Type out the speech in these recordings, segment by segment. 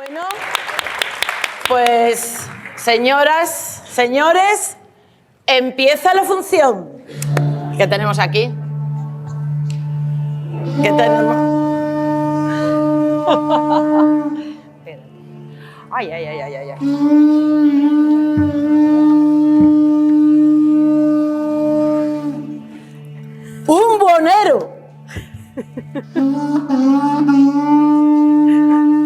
Bueno, pues señoras, señores, empieza la función. ¿Qué tenemos aquí? ¿Qué tenemos? Ay, ay, ay, ay, ay. Un bonero.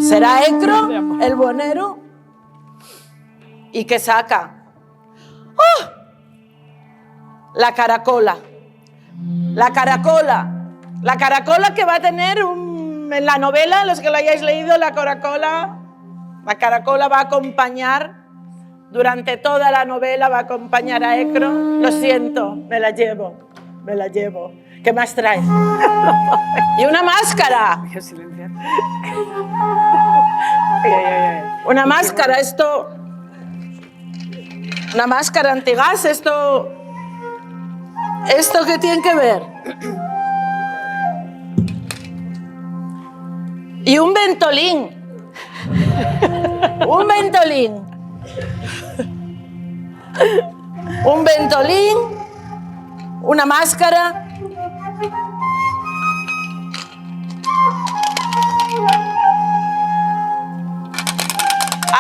¿Será Ecro el bonero? ¿Y qué saca? ¡Oh! La caracola. La caracola. La caracola que va a tener en la novela, los que lo hayáis leído, la caracola va a acompañar durante toda la novela, va a acompañar a Ecro. Lo siento, me la llevo. ¿Qué más traes? Y una máscara. Una máscara, esto... Una máscara antigas, ¿esto qué tiene que ver? Y un ventolín. Un ventolín. Un ventolín, una máscara.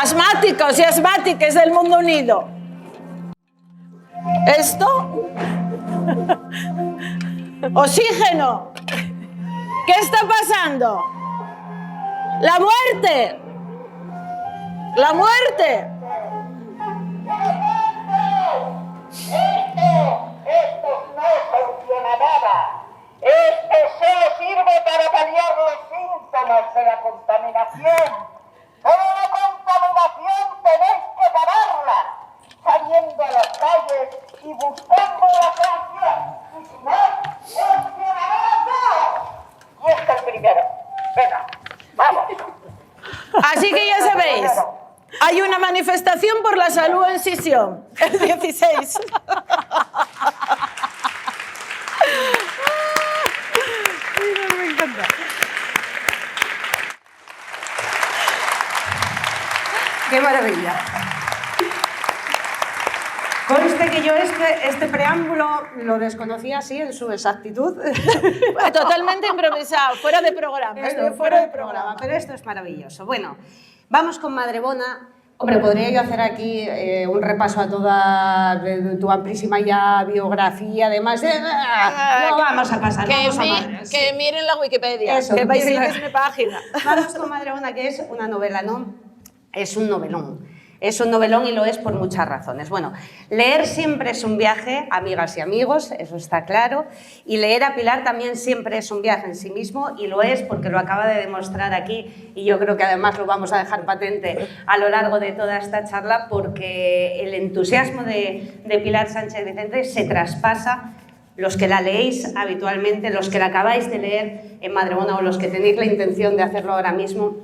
Asmáticos y asmáticas del mundo unido. ¿Esto? Oxígeno. ¿Qué está pasando? ¡La muerte! ¡La muerte! Esto no soluciona nada. Esto solo sirve para paliar los síntomas de la contaminación. Pero la contaminación tenéis que pararla, saliendo a las calles y buscando la solución. Y si no, solucionará todo. Y este es el primero. Venga, vamos. Así que ya sabéis, hay una manifestación por la salud en Sisión, el 16. Me encanta. ¡Qué maravilla! Conste que yo este preámbulo lo desconocía así en su exactitud. Totalmente improvisado, fuera de programa. Fuera de programa, pero esto es maravilloso. Bueno, vamos con Madrebona. Hombre, podría yo hacer aquí un repaso a toda tu amplísima ya biografía, además de... No vamos a pasar, vamos a Madre. Que miren la Wikipedia, Eso, que vais a miren ver mi página. Vamos con Madrebona, que es una novela, ¿no? Es un novelón. Es un novelón y lo es por muchas razones. Bueno, leer siempre es un viaje, amigas y amigos, eso está claro. Y leer a Pilar también siempre es un viaje en sí mismo y lo es porque lo acaba de demostrar aquí y yo creo que además lo vamos a dejar patente a lo largo de toda esta charla porque el entusiasmo de Pilar Sánchez Vicente se traspasa. Los que la leéis habitualmente, los que la acabáis de leer en Madrebona o los que tenéis la intención de hacerlo ahora mismo,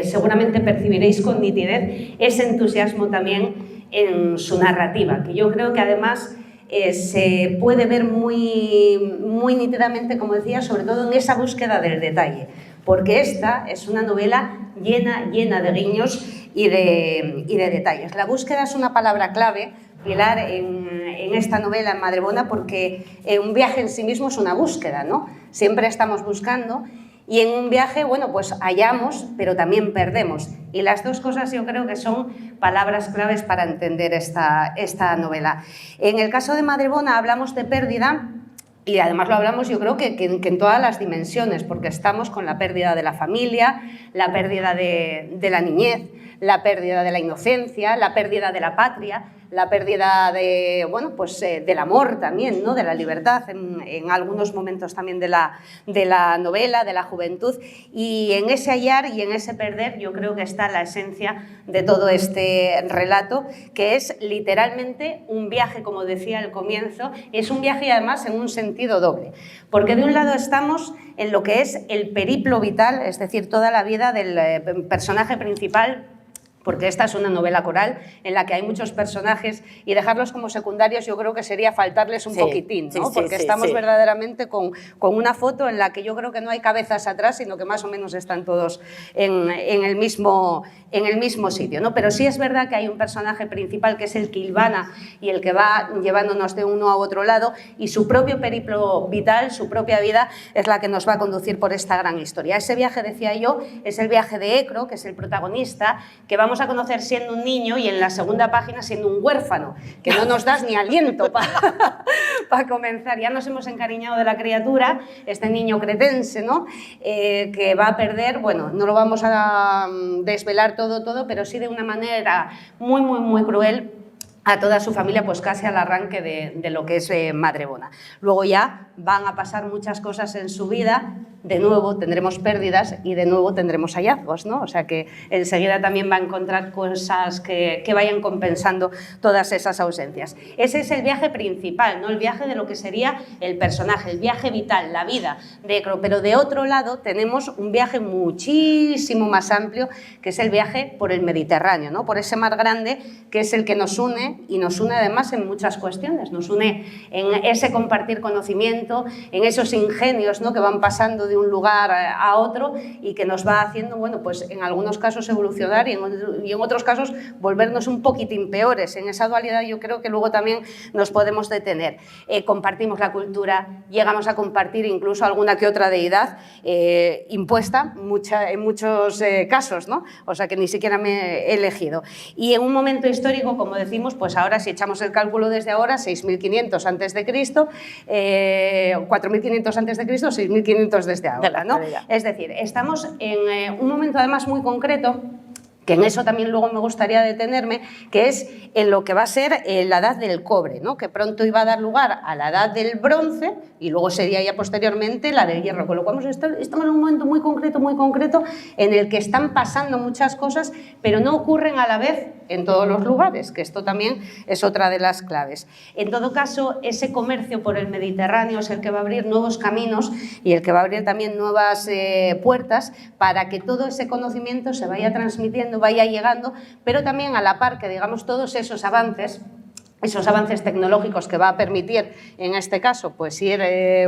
seguramente percibiréis con nitidez ese entusiasmo también en su narrativa, que yo creo que además se puede ver muy nítidamente, como decía, sobre todo en esa búsqueda del detalle, porque esta es una novela llena de guiños y de detalles. La búsqueda es una palabra clave, Pilar, en esta novela, en Madrebona, porque un viaje en sí mismo es una búsqueda, ¿no? Siempre estamos buscando. Y en un viaje, bueno, pues hallamos, pero también perdemos. Y las dos cosas yo creo que son palabras claves para entender esta novela. En el caso de Madrebona hablamos de pérdida y además lo hablamos yo creo que en todas las dimensiones, porque estamos con la pérdida de la familia, la pérdida de la niñez, la pérdida de la inocencia, la pérdida de la patria, la pérdida de, bueno, pues, del amor también, ¿no? De la libertad en algunos momentos también de la novela, de la juventud, y en ese hallar y en ese perder yo creo que está la esencia de todo este relato, que es literalmente un viaje, como decía al comienzo, es un viaje y además en un sentido doble, porque de un lado estamos en lo que es el periplo vital, es decir, toda la vida del personaje principal, porque esta es una novela coral en la que hay muchos personajes y dejarlos como secundarios yo creo que sería faltarles un poquitín, ¿no? Porque estamos verdaderamente con una foto en la que yo creo que no hay cabezas atrás, sino que más o menos están todos en el mismo sitio, ¿no? Pero sí es verdad que hay un personaje principal que es el que hilvana y el que va llevándonos de uno a otro lado, y su propio periplo vital, su propia vida, es la que nos va a conducir por esta gran historia. Ese viaje, decía yo, es el viaje de Ecro, que es el protagonista, que vamos a conocer siendo un niño y en la segunda página siendo un huérfano, que no nos das ni aliento para comenzar. Ya nos hemos encariñado de la criatura, este niño cretense, ¿no? Que va a perder, bueno, no lo vamos a desvelar todo, pero sí de una manera muy cruel a toda su familia, pues casi al arranque de lo que es Madreboda. Luego ya van a pasar muchas cosas en su vida, de nuevo tendremos pérdidas y de nuevo tendremos hallazgos, ¿no? O sea que enseguida también va a encontrar cosas que vayan compensando todas esas ausencias. Ese es el viaje principal, ¿no? El viaje de lo que sería el personaje, el viaje vital, la vida de Ecro. Pero de otro lado tenemos un viaje muchísimo más amplio, que es el viaje por el Mediterráneo, ¿no? Por ese mar grande que es el que nos une, y nos une además en muchas cuestiones. Nos une en ese compartir conocimiento, en esos ingenios, ¿no? Que van pasando de un lugar a otro y que nos va haciendo, bueno, pues en algunos casos evolucionar y en otros casos volvernos un poquitín peores. En esa dualidad yo creo que luego también nos podemos detener. Compartimos la cultura, llegamos a compartir incluso alguna que otra deidad impuesta en muchos casos, ¿no? O sea que ni siquiera me he elegido. Y en un momento histórico, como decimos, pues ahora si echamos el cálculo desde ahora, 6.500 a.C., 4.500 a.C., 6.500 desde ahora, ¿no? Es decir, estamos en un momento además muy concreto, que en eso también luego me gustaría detenerme, que es en lo que va a ser la edad del cobre, ¿no? Que pronto iba a dar lugar a la edad del bronce y luego sería ya posteriormente la del hierro, con lo cual estamos en un momento muy concreto en el que están pasando muchas cosas, pero no ocurren a la vez en todos los lugares, que esto también es otra de las claves. En todo caso, ese comercio por el Mediterráneo es el que va a abrir nuevos caminos y el que va a abrir también nuevas puertas para que todo ese conocimiento se vaya transmitiendo, vaya llegando, pero también a la par que, digamos, todos esos avances tecnológicos que va a permitir, en este caso, pues ir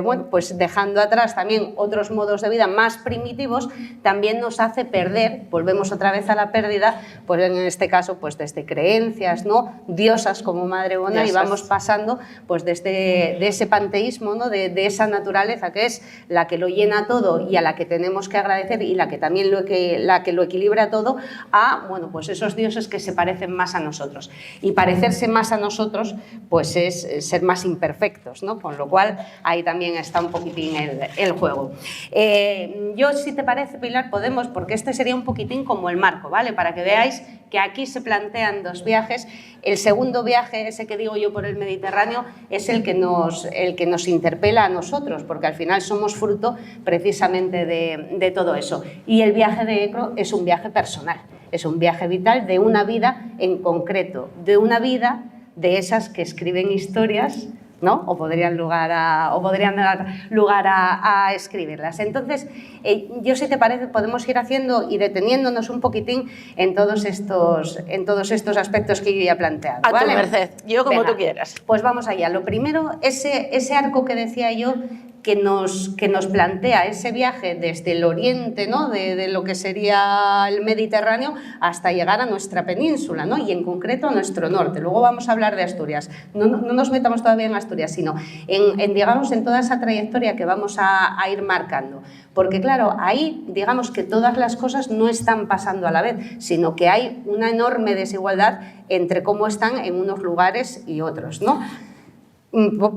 bueno, pues dejando atrás también otros modos de vida más primitivos, también nos hace perder, volvemos otra vez a la pérdida, pues en este caso, pues desde creencias, ¿no? Diosas como Madreboda, y vamos pasando pues desde de ese panteísmo, ¿no? de esa naturaleza que es la que lo llena todo y a la que tenemos que agradecer y la que también la que lo equilibra todo, a, bueno, pues esos dioses que se parecen más a nosotros. Y parecerse más a nosotros, pues es ser más imperfectos, ¿no? Con lo cual ahí también está un poquitín el juego. Yo, si te parece, Pilar, podemos, porque este sería un poquitín como el marco, ¿vale? Para que veáis que aquí se plantean dos viajes. El segundo viaje, ese que digo yo por el Mediterráneo, es el que nos interpela a nosotros, porque al final somos fruto precisamente de todo eso. Y el viaje de Ecro es un viaje personal, es un viaje vital de una vida en concreto, de una vida de esas que escriben historias, ¿no? O podrían dar lugar a escribirlas. Entonces, yo, si te parece, podemos ir haciendo y deteniéndonos un poquitín en todos estos aspectos que yo ya he planteado, ¿vale? A tu merced, yo como tú quieras. Pues vamos allá. Lo primero, ese arco que decía yo, que nos plantea ese viaje desde el oriente, ¿no? de lo que sería el Mediterráneo hasta llegar a nuestra península, ¿no? Y en concreto a nuestro norte. Luego vamos a hablar de Asturias. No nos metamos todavía en Asturias, sino digamos, en toda esa trayectoria que vamos a ir marcando. Porque claro, ahí digamos que todas las cosas no están pasando a la vez, sino que hay una enorme desigualdad entre cómo están en unos lugares y otros, ¿no?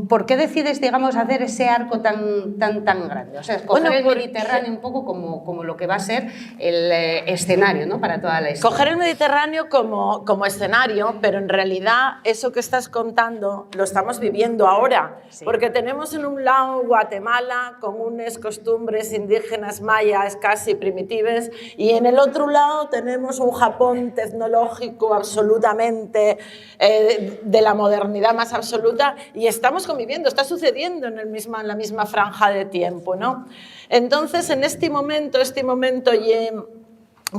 ¿Por qué decides, digamos, hacer ese arco tan grande? O sea, escoger el Mediterráneo un poco como lo que va a ser el escenario, ¿no? Para toda la historia. Coger el Mediterráneo como escenario, pero en realidad eso que estás contando lo estamos viviendo ahora, sí. Porque tenemos en un lado Guatemala con unas costumbres indígenas mayas casi primitivas, y en el otro lado tenemos un Japón tecnológico absolutamente de la modernidad más absoluta, y estamos conviviendo, está sucediendo en la misma franja de tiempo, ¿no? Entonces, en este momento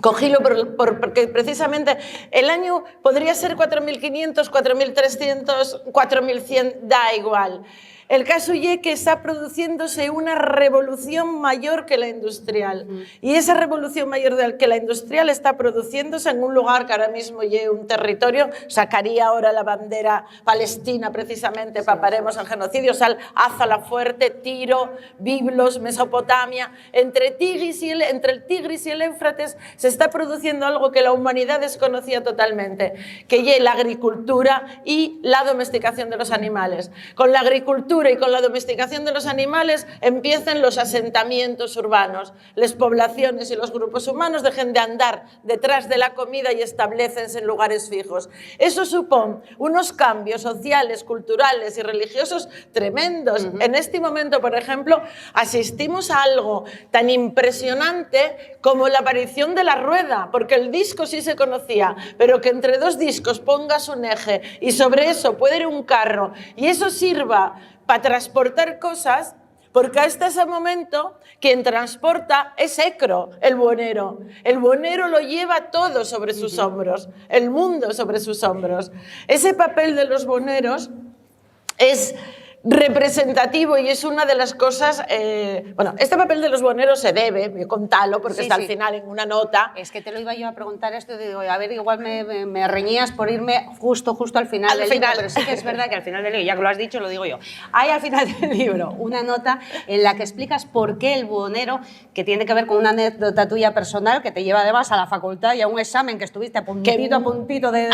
Cogílo porque precisamente el año podría ser 4.500, 4.300, 4.100, da igual. El caso es que está produciéndose una revolución mayor que la industrial. Y esa revolución mayor que la industrial está produciéndose en un lugar que ahora mismo es un territorio, sacaría ahora la bandera palestina precisamente para paremos en genocidio, Azala Fuerte, Tiro, Biblos, Mesopotamia. Entre el Tigris y el Éufrates se está produciendo algo que la humanidad desconocía totalmente, que es la agricultura y la domesticación de los animales. Con la agricultura y con la domesticación de los animales empiezan los asentamientos urbanos. Las poblaciones y los grupos humanos dejen de andar detrás de la comida y establecense en lugares fijos. Eso supone unos cambios sociales, culturales y religiosos tremendos. En este momento, por ejemplo, asistimos a algo tan impresionante como la aparición de la rueda, porque el disco sí se conocía, pero que entre dos discos pongas un eje y sobre eso puede ir un carro y eso sirva para transportar cosas, porque hasta ese momento quien transporta es Ecro, el buhonero. El buhonero lo lleva todo sobre sus hombros, el mundo sobre sus hombros. Ese papel de los buhoneros es representativo y es una de las cosas... bueno, este papel de los buhoneros se debe, contalo, porque está al final en una nota. Es que te lo iba yo a preguntar esto, digo, a ver, igual me reñías por irme justo al final del libro, pero sí que es verdad que al final del libro, ya que lo has dicho, lo digo yo, hay al final del libro una nota en la que explicas por qué el buhonero, que tiene que ver con una anécdota tuya personal, que te lleva además a la facultad y a un examen que estuviste a puntito de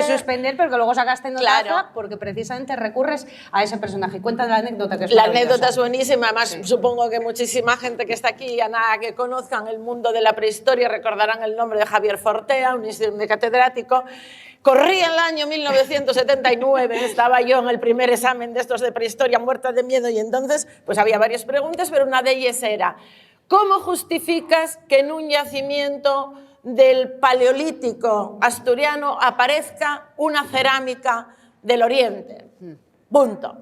suspender, pero que luego sacaste nota porque precisamente recurres a ese personaje. Cuenta la anécdota, que es la anécdota es buenísima, además supongo que muchísima gente que está aquí, a nada que conozcan el mundo de la prehistoria, recordarán el nombre de Javier Fortea, un catedrático. Corría el año 1979, estaba yo en el primer examen de estos de prehistoria, muerta de miedo, y entonces pues había varias preguntas, pero una de ellas era: ¿cómo justificas que en un yacimiento del Paleolítico asturiano aparezca una cerámica del Oriente? Punto.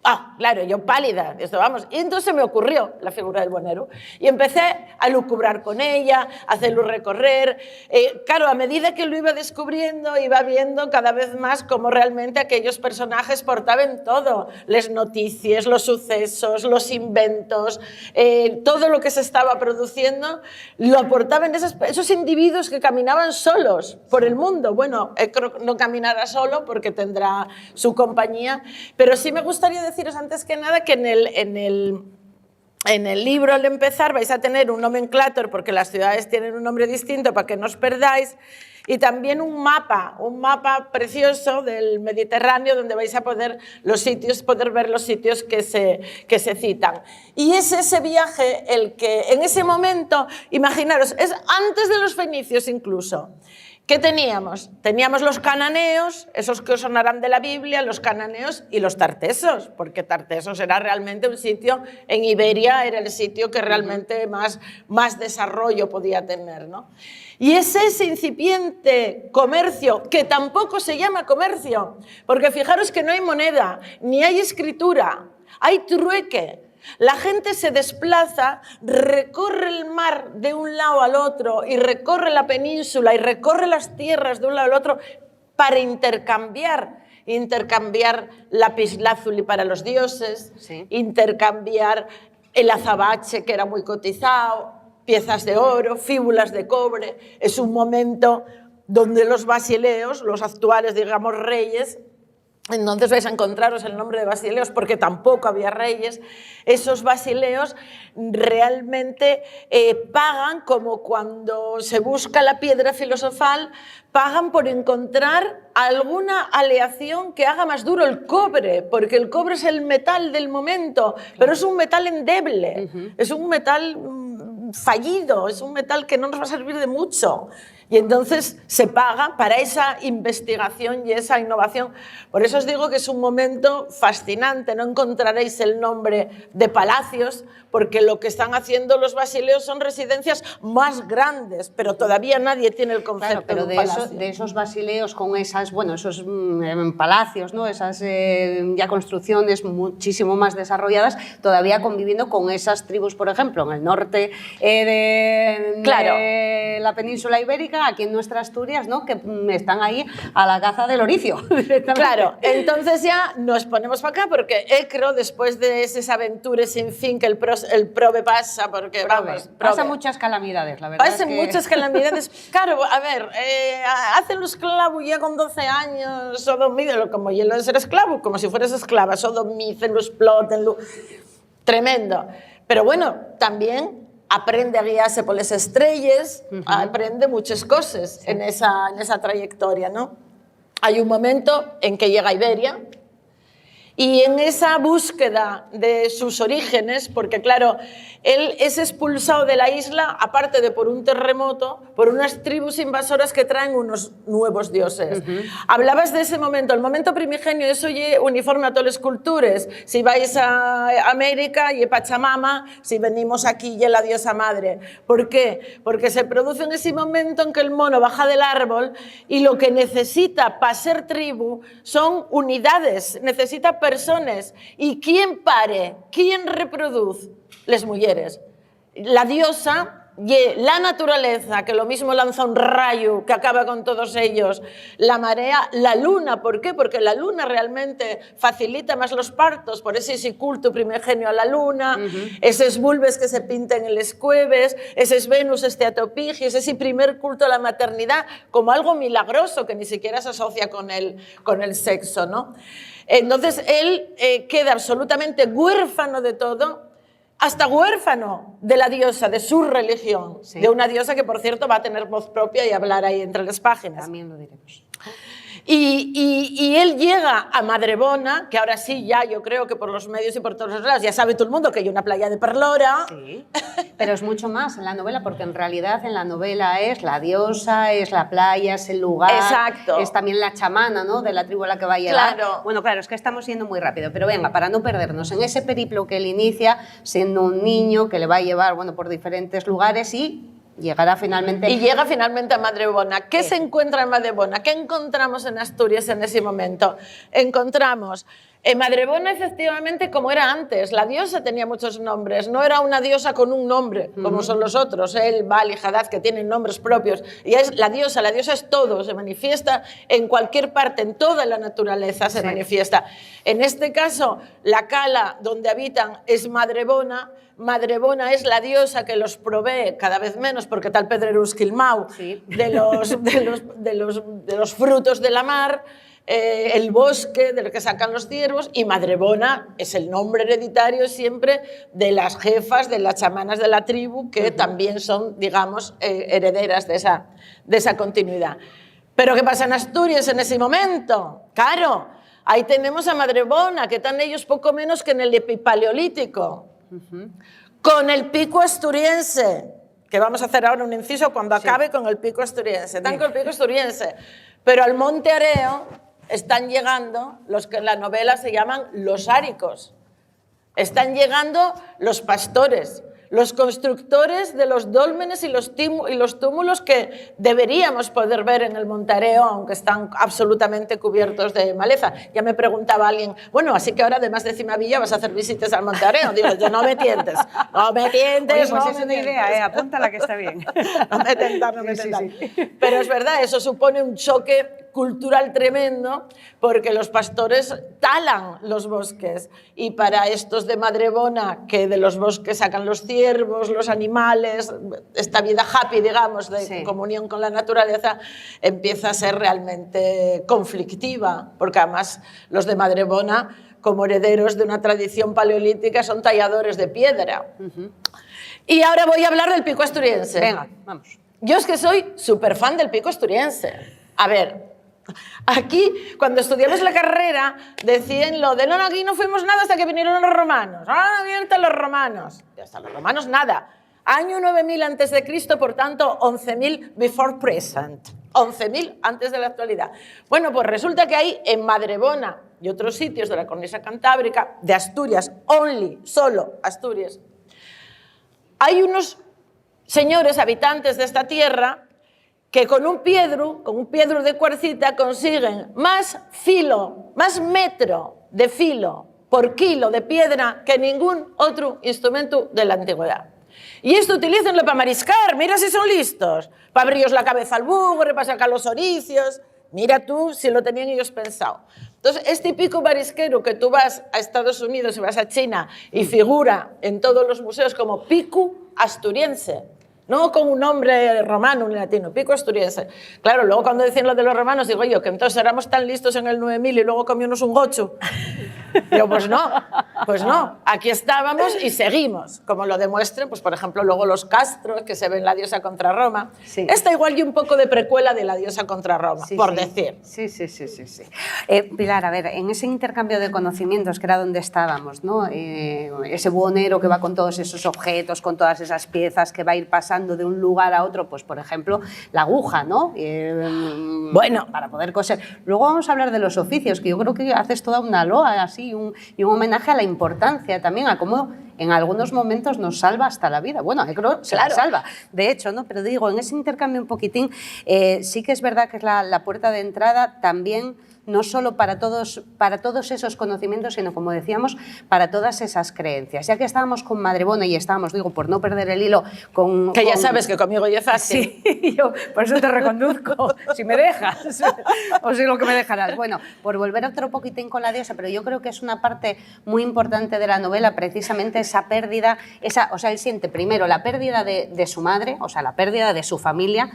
Ah, claro, yo pálida, esto vamos. Y entonces se me ocurrió la figura del buhonero y empecé a lucubrar con ella, a hacerlo recorrer. Claro, a medida que lo iba descubriendo, iba viendo cada vez más cómo realmente aquellos personajes portaban todo, las noticias, los sucesos, los inventos, todo lo que se estaba produciendo, lo aportaban esos individuos que caminaban solos por el mundo. Bueno, no caminará solo porque tendrá su compañía, pero sí me gustaría deciros antes que nada que en el libro al empezar vais a tener un nomenclator, porque las ciudades tienen un nombre distinto para que no os perdáis, y también un mapa precioso del Mediterráneo donde vais a poder ver los sitios que se citan. Y es ese viaje el que en ese momento, imaginaros, es antes de los fenicios incluso. ¿Qué teníamos? Teníamos los cananeos, esos que os sonarán de la Biblia, los cananeos y los tartesos, porque Tartesos era realmente un sitio, en Iberia era el sitio que realmente más desarrollo podía tener, ¿no? Y es ese incipiente comercio, que tampoco se llama comercio, porque fijaros que no hay moneda, ni hay escritura, hay trueque. La gente se desplaza, recorre el mar de un lado al otro y recorre la península y recorre las tierras de un lado al otro para intercambiar lapislázuli para los dioses, intercambiar el azabache, que era muy cotizado, piezas de oro, fíbulas de cobre. Es un momento donde los basileos, los actuales, digamos, reyes, entonces vais a encontraros el nombre de basileos porque tampoco había reyes. Esos basileos realmente pagan, como cuando se busca la piedra filosofal, pagan por encontrar alguna aleación que haga más duro el cobre, porque el cobre es el metal del momento, pero es un metal endeble, es un metal fallido, es un metal que no nos va a servir de mucho. Y entonces se paga para esa investigación y esa innovación. Por eso os digo que es un momento fascinante. No encontraréis el nombre de palacios, porque lo que están haciendo los basileos son residencias más grandes, pero todavía nadie tiene el concepto pero de un palacio. de esos basileos con esas, bueno, esos palacios, ¿no? Esas ya construcciones muchísimo más desarrolladas, todavía conviviendo con esas tribus, por ejemplo, en el norte de la península ibérica, aquí en nuestra Asturias, ¿no? Que están ahí a la caza del oricio. Claro, entonces ya nos ponemos para acá porque Ecro, después de esas aventuras sin fin que el prove pasa, porque vamos, pasa muchas calamidades, la verdad. Pasan muchas calamidades. Claro, a ver, hacen los esclavos ya con 12 años, sodomícenlo como hielo de ser esclavo, como si fueras esclava, sodomícenlo, explótenlo. Tremendo. Pero bueno, también aprende a guiarse por las estrellas, aprende muchas cosas en esa trayectoria, ¿no? Hay un momento en que llega a Iberia y en esa búsqueda de sus orígenes, porque claro, él es expulsado de la isla, aparte de por un terremoto, por unas tribus invasoras que traen unos nuevos dioses. Hablabas de ese momento, el momento primigenio, eso es uniforme a todas las culturas. Si vais a América, y Pachamama, si venimos aquí, y la diosa madre. ¿Por qué? Porque se produce en ese momento en que el mono baja del árbol y lo que necesita para ser tribu son unidades, necesita personas. ¿Y quién pare? ¿Quién reproduce? Les mujeres. La diosa y la naturaleza, que lo mismo lanza un rayo que acaba con todos ellos, la marea, la luna. ¿Por qué? Porque la luna realmente facilita más los partos, por ese culto primigenio a la luna, esos vulves que se pintan en los cueves, esos Venus esteatopigios, ese primer culto a la maternidad como algo milagroso que ni siquiera se asocia con el sexo, ¿no? Entonces él queda absolutamente huérfano de todo, hasta huérfano de la diosa, de su religión, de una diosa que, por cierto, va a tener voz propia y hablar ahí entre las páginas. También lo diremos. Y él llega a Madrebona, que ahora sí, ya yo creo que por los medios y por todos los lados, ya sabe todo el mundo que hay una playa de Perlora. Sí, pero es mucho más en la novela, porque en realidad en la novela es la diosa, es la playa, es el lugar. Exacto. Es también la chamana, ¿no?, de la tribu a la que va a llegar. Claro. Bueno, claro, es que estamos yendo muy rápido, pero venga, para no perdernos en ese periplo que él inicia, siendo un niño que le va a llevar, bueno, por diferentes lugares y llegará finalmente... Y llega finalmente a Madrebona. ¿Qué se encuentra en Madrebona? ¿Qué encontramos en Asturias en ese momento? Encontramos en Madrebona, efectivamente, como era antes. La diosa tenía muchos nombres. No era una diosa con un nombre, como son los otros, El, Baal y Hadad, que tienen nombres propios. Y es la diosa es todo. Se manifiesta en cualquier parte, en toda la naturaleza se manifiesta. En este caso, la cala donde habitan es Madrebona. Madrebona es la diosa que los provee cada vez menos, porque tal Pedrerus Quilmau, de los frutos de la mar, el bosque del que sacan los ciervos, y Madrebona es el nombre hereditario siempre de las jefas, de las chamanas de la tribu, que también son, digamos, herederas de esa continuidad. ¿Pero qué pasa en Asturias en ese momento? Claro, ahí tenemos a Madrebona, que están ellos poco menos que en el epipaleolítico. Con el pico asturiense, que vamos a hacer ahora un inciso cuando acabe con el pico asturiense. Están con el pico asturiense, pero al Monte Areo están llegando los que en la novela se llaman los áricos. Están llegando los pastores, los constructores de los dólmenes y los túmulos que deberíamos poder ver en el Montareo, aunque están absolutamente cubiertos de maleza. Ya me preguntaba alguien, bueno, así que ahora además de Cimavilla vas a hacer visitas al Montareo. Digo, yo no me tientes, no me tientes. Oye, pues no es me una tientes. idea, apúntala que está bien. No me tentas, no me tentas. Pero es verdad, eso supone un choque cultural tremendo, porque los pastores talan los bosques, y para estos de Madrebona, que de los bosques sacan los ciervos, los animales, esta vida happy, digamos, de comunión con la naturaleza, empieza a ser realmente conflictiva, porque además los de Madrebona, como herederos de una tradición paleolítica, son talladores de piedra. Y ahora voy a hablar del pico asturiense. Venga, vamos. Yo es que soy súper fan del pico asturiense. A ver, aquí, cuando estudiamos la carrera, decían lo de no, aquí no fuimos nada hasta que vinieron los romanos. Ah, bien, hasta los romanos. Y hasta los romanos nada. Año 9000 antes de Cristo, por tanto, 11.000 before present. 11.000 antes de la actualidad. Bueno, pues resulta que hay en Madrebona y otros sitios de la cornisa cantábrica, de Asturias, solo Asturias, hay unos señores habitantes de esta tierra que con un piedro de cuarcita consiguen más filo, más metro de filo por kilo de piedra que ningún otro instrumento de la antigüedad. Y esto utilícenlo para mariscar, mira si son listos, para abrirlos la cabeza al bugre, para sacar los oricios, mira tú si lo tenían ellos pensado. Entonces, es típico marisquero que tú vas a Estados Unidos y vas a China y figura en todos los museos como pico asturiense, no con un nombre romano ni latino, pico asturiense. Claro, luego cuando decían lo de los romanos, digo yo, que entonces éramos tan listos en el 9000 y luego comíamos un gocho. Digo, pues no, aquí estábamos y seguimos, como lo demuestran, pues por ejemplo, luego los castros que se ven La diosa contra Roma. Sí. Esta igual y un poco de precuela de La diosa contra Roma, sí, por decir. Sí. Pilar, a ver, en ese intercambio de conocimientos, que era donde estábamos, ¿no? Ese buhonero que va con todos esos objetos, con todas esas piezas, que va a ir pasando de un lugar a otro, pues por ejemplo, la aguja, ¿no? Bueno, para poder coser. Luego vamos a hablar de los oficios, que yo creo que haces toda una loa, así, y un homenaje a la importancia también, a cómo en algunos momentos nos salva hasta la vida. Bueno, creo que se la salva, de hecho, ¿no? Pero digo, en ese intercambio un poquitín, sí que es verdad que es la puerta de entrada también, no solo para todos esos conocimientos, sino, como decíamos, para todas esas creencias. Ya que estábamos con Madrebona y estábamos, digo, por no perder el hilo, Que ya sabes que conmigo ya es fácil. Sí, yo por eso te reconduzco, si me dejas, o si lo que me dejarás. Bueno, por volver otro poquitín con la diosa, pero yo creo que es una parte muy importante de la novela, precisamente esa pérdida, o sea, él siente primero la pérdida de su madre, o sea, la pérdida de su familia,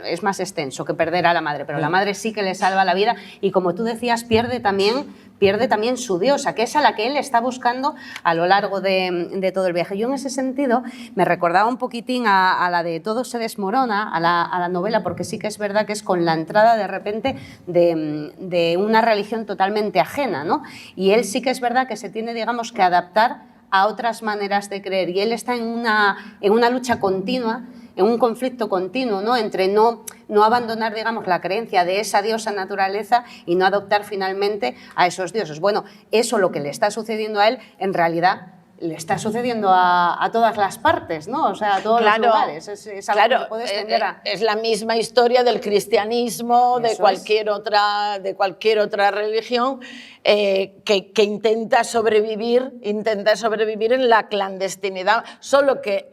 es más extenso que perder a la madre, pero la madre sí que le salva la vida y, como tú decías, pierde también su diosa, que es a la que él está buscando a lo largo de todo el viaje. Yo en ese sentido me recordaba un poquitín a la de Todo se desmorona, a la novela, porque sí que es verdad que es con la entrada de repente de una religión totalmente ajena, ¿no? Y él sí que es verdad que se tiene, digamos, que adaptar a otras maneras de creer, y él está en una lucha continua, en un conflicto continuo, ¿no? Entre no abandonar, digamos, la creencia de esa diosa naturaleza y no adoptar finalmente a esos dioses. Bueno, eso, lo que le está sucediendo a él, en realidad le está sucediendo a todas las partes, ¿no? O sea, a todos los lugares. Es algo que puedes extender a... Es la misma historia del cristianismo, de cualquier otra religión, que intenta sobrevivir en la clandestinidad, solo que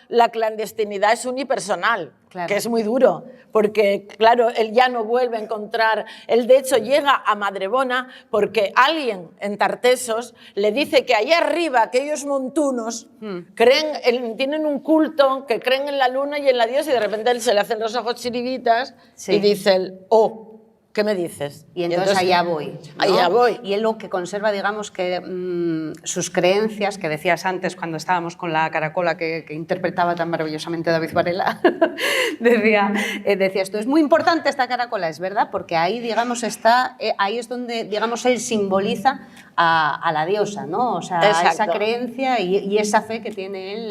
la clandestinidad es unipersonal. Claro. Que es muy duro, porque, claro, él ya no vuelve a encontrar... Él, de hecho, llega a Madrebona porque alguien en Tartesos le dice que allá arriba, aquellos montunos, tienen un culto, que creen en la luna y en la diosa, y de repente él se le hacen los ojos chiribitas y dice él, oh, ¿qué me dices? Y entonces allá voy, ¿no? Allá voy. Y él lo que conserva, digamos, que sus creencias, que decías antes cuando estábamos con la caracola que interpretaba tan maravillosamente David Varela, decía esto, es muy importante esta caracola, es verdad, porque ahí, digamos, ahí es donde, digamos, él simboliza a la diosa, ¿no? O sea, a esa creencia y esa fe que tiene él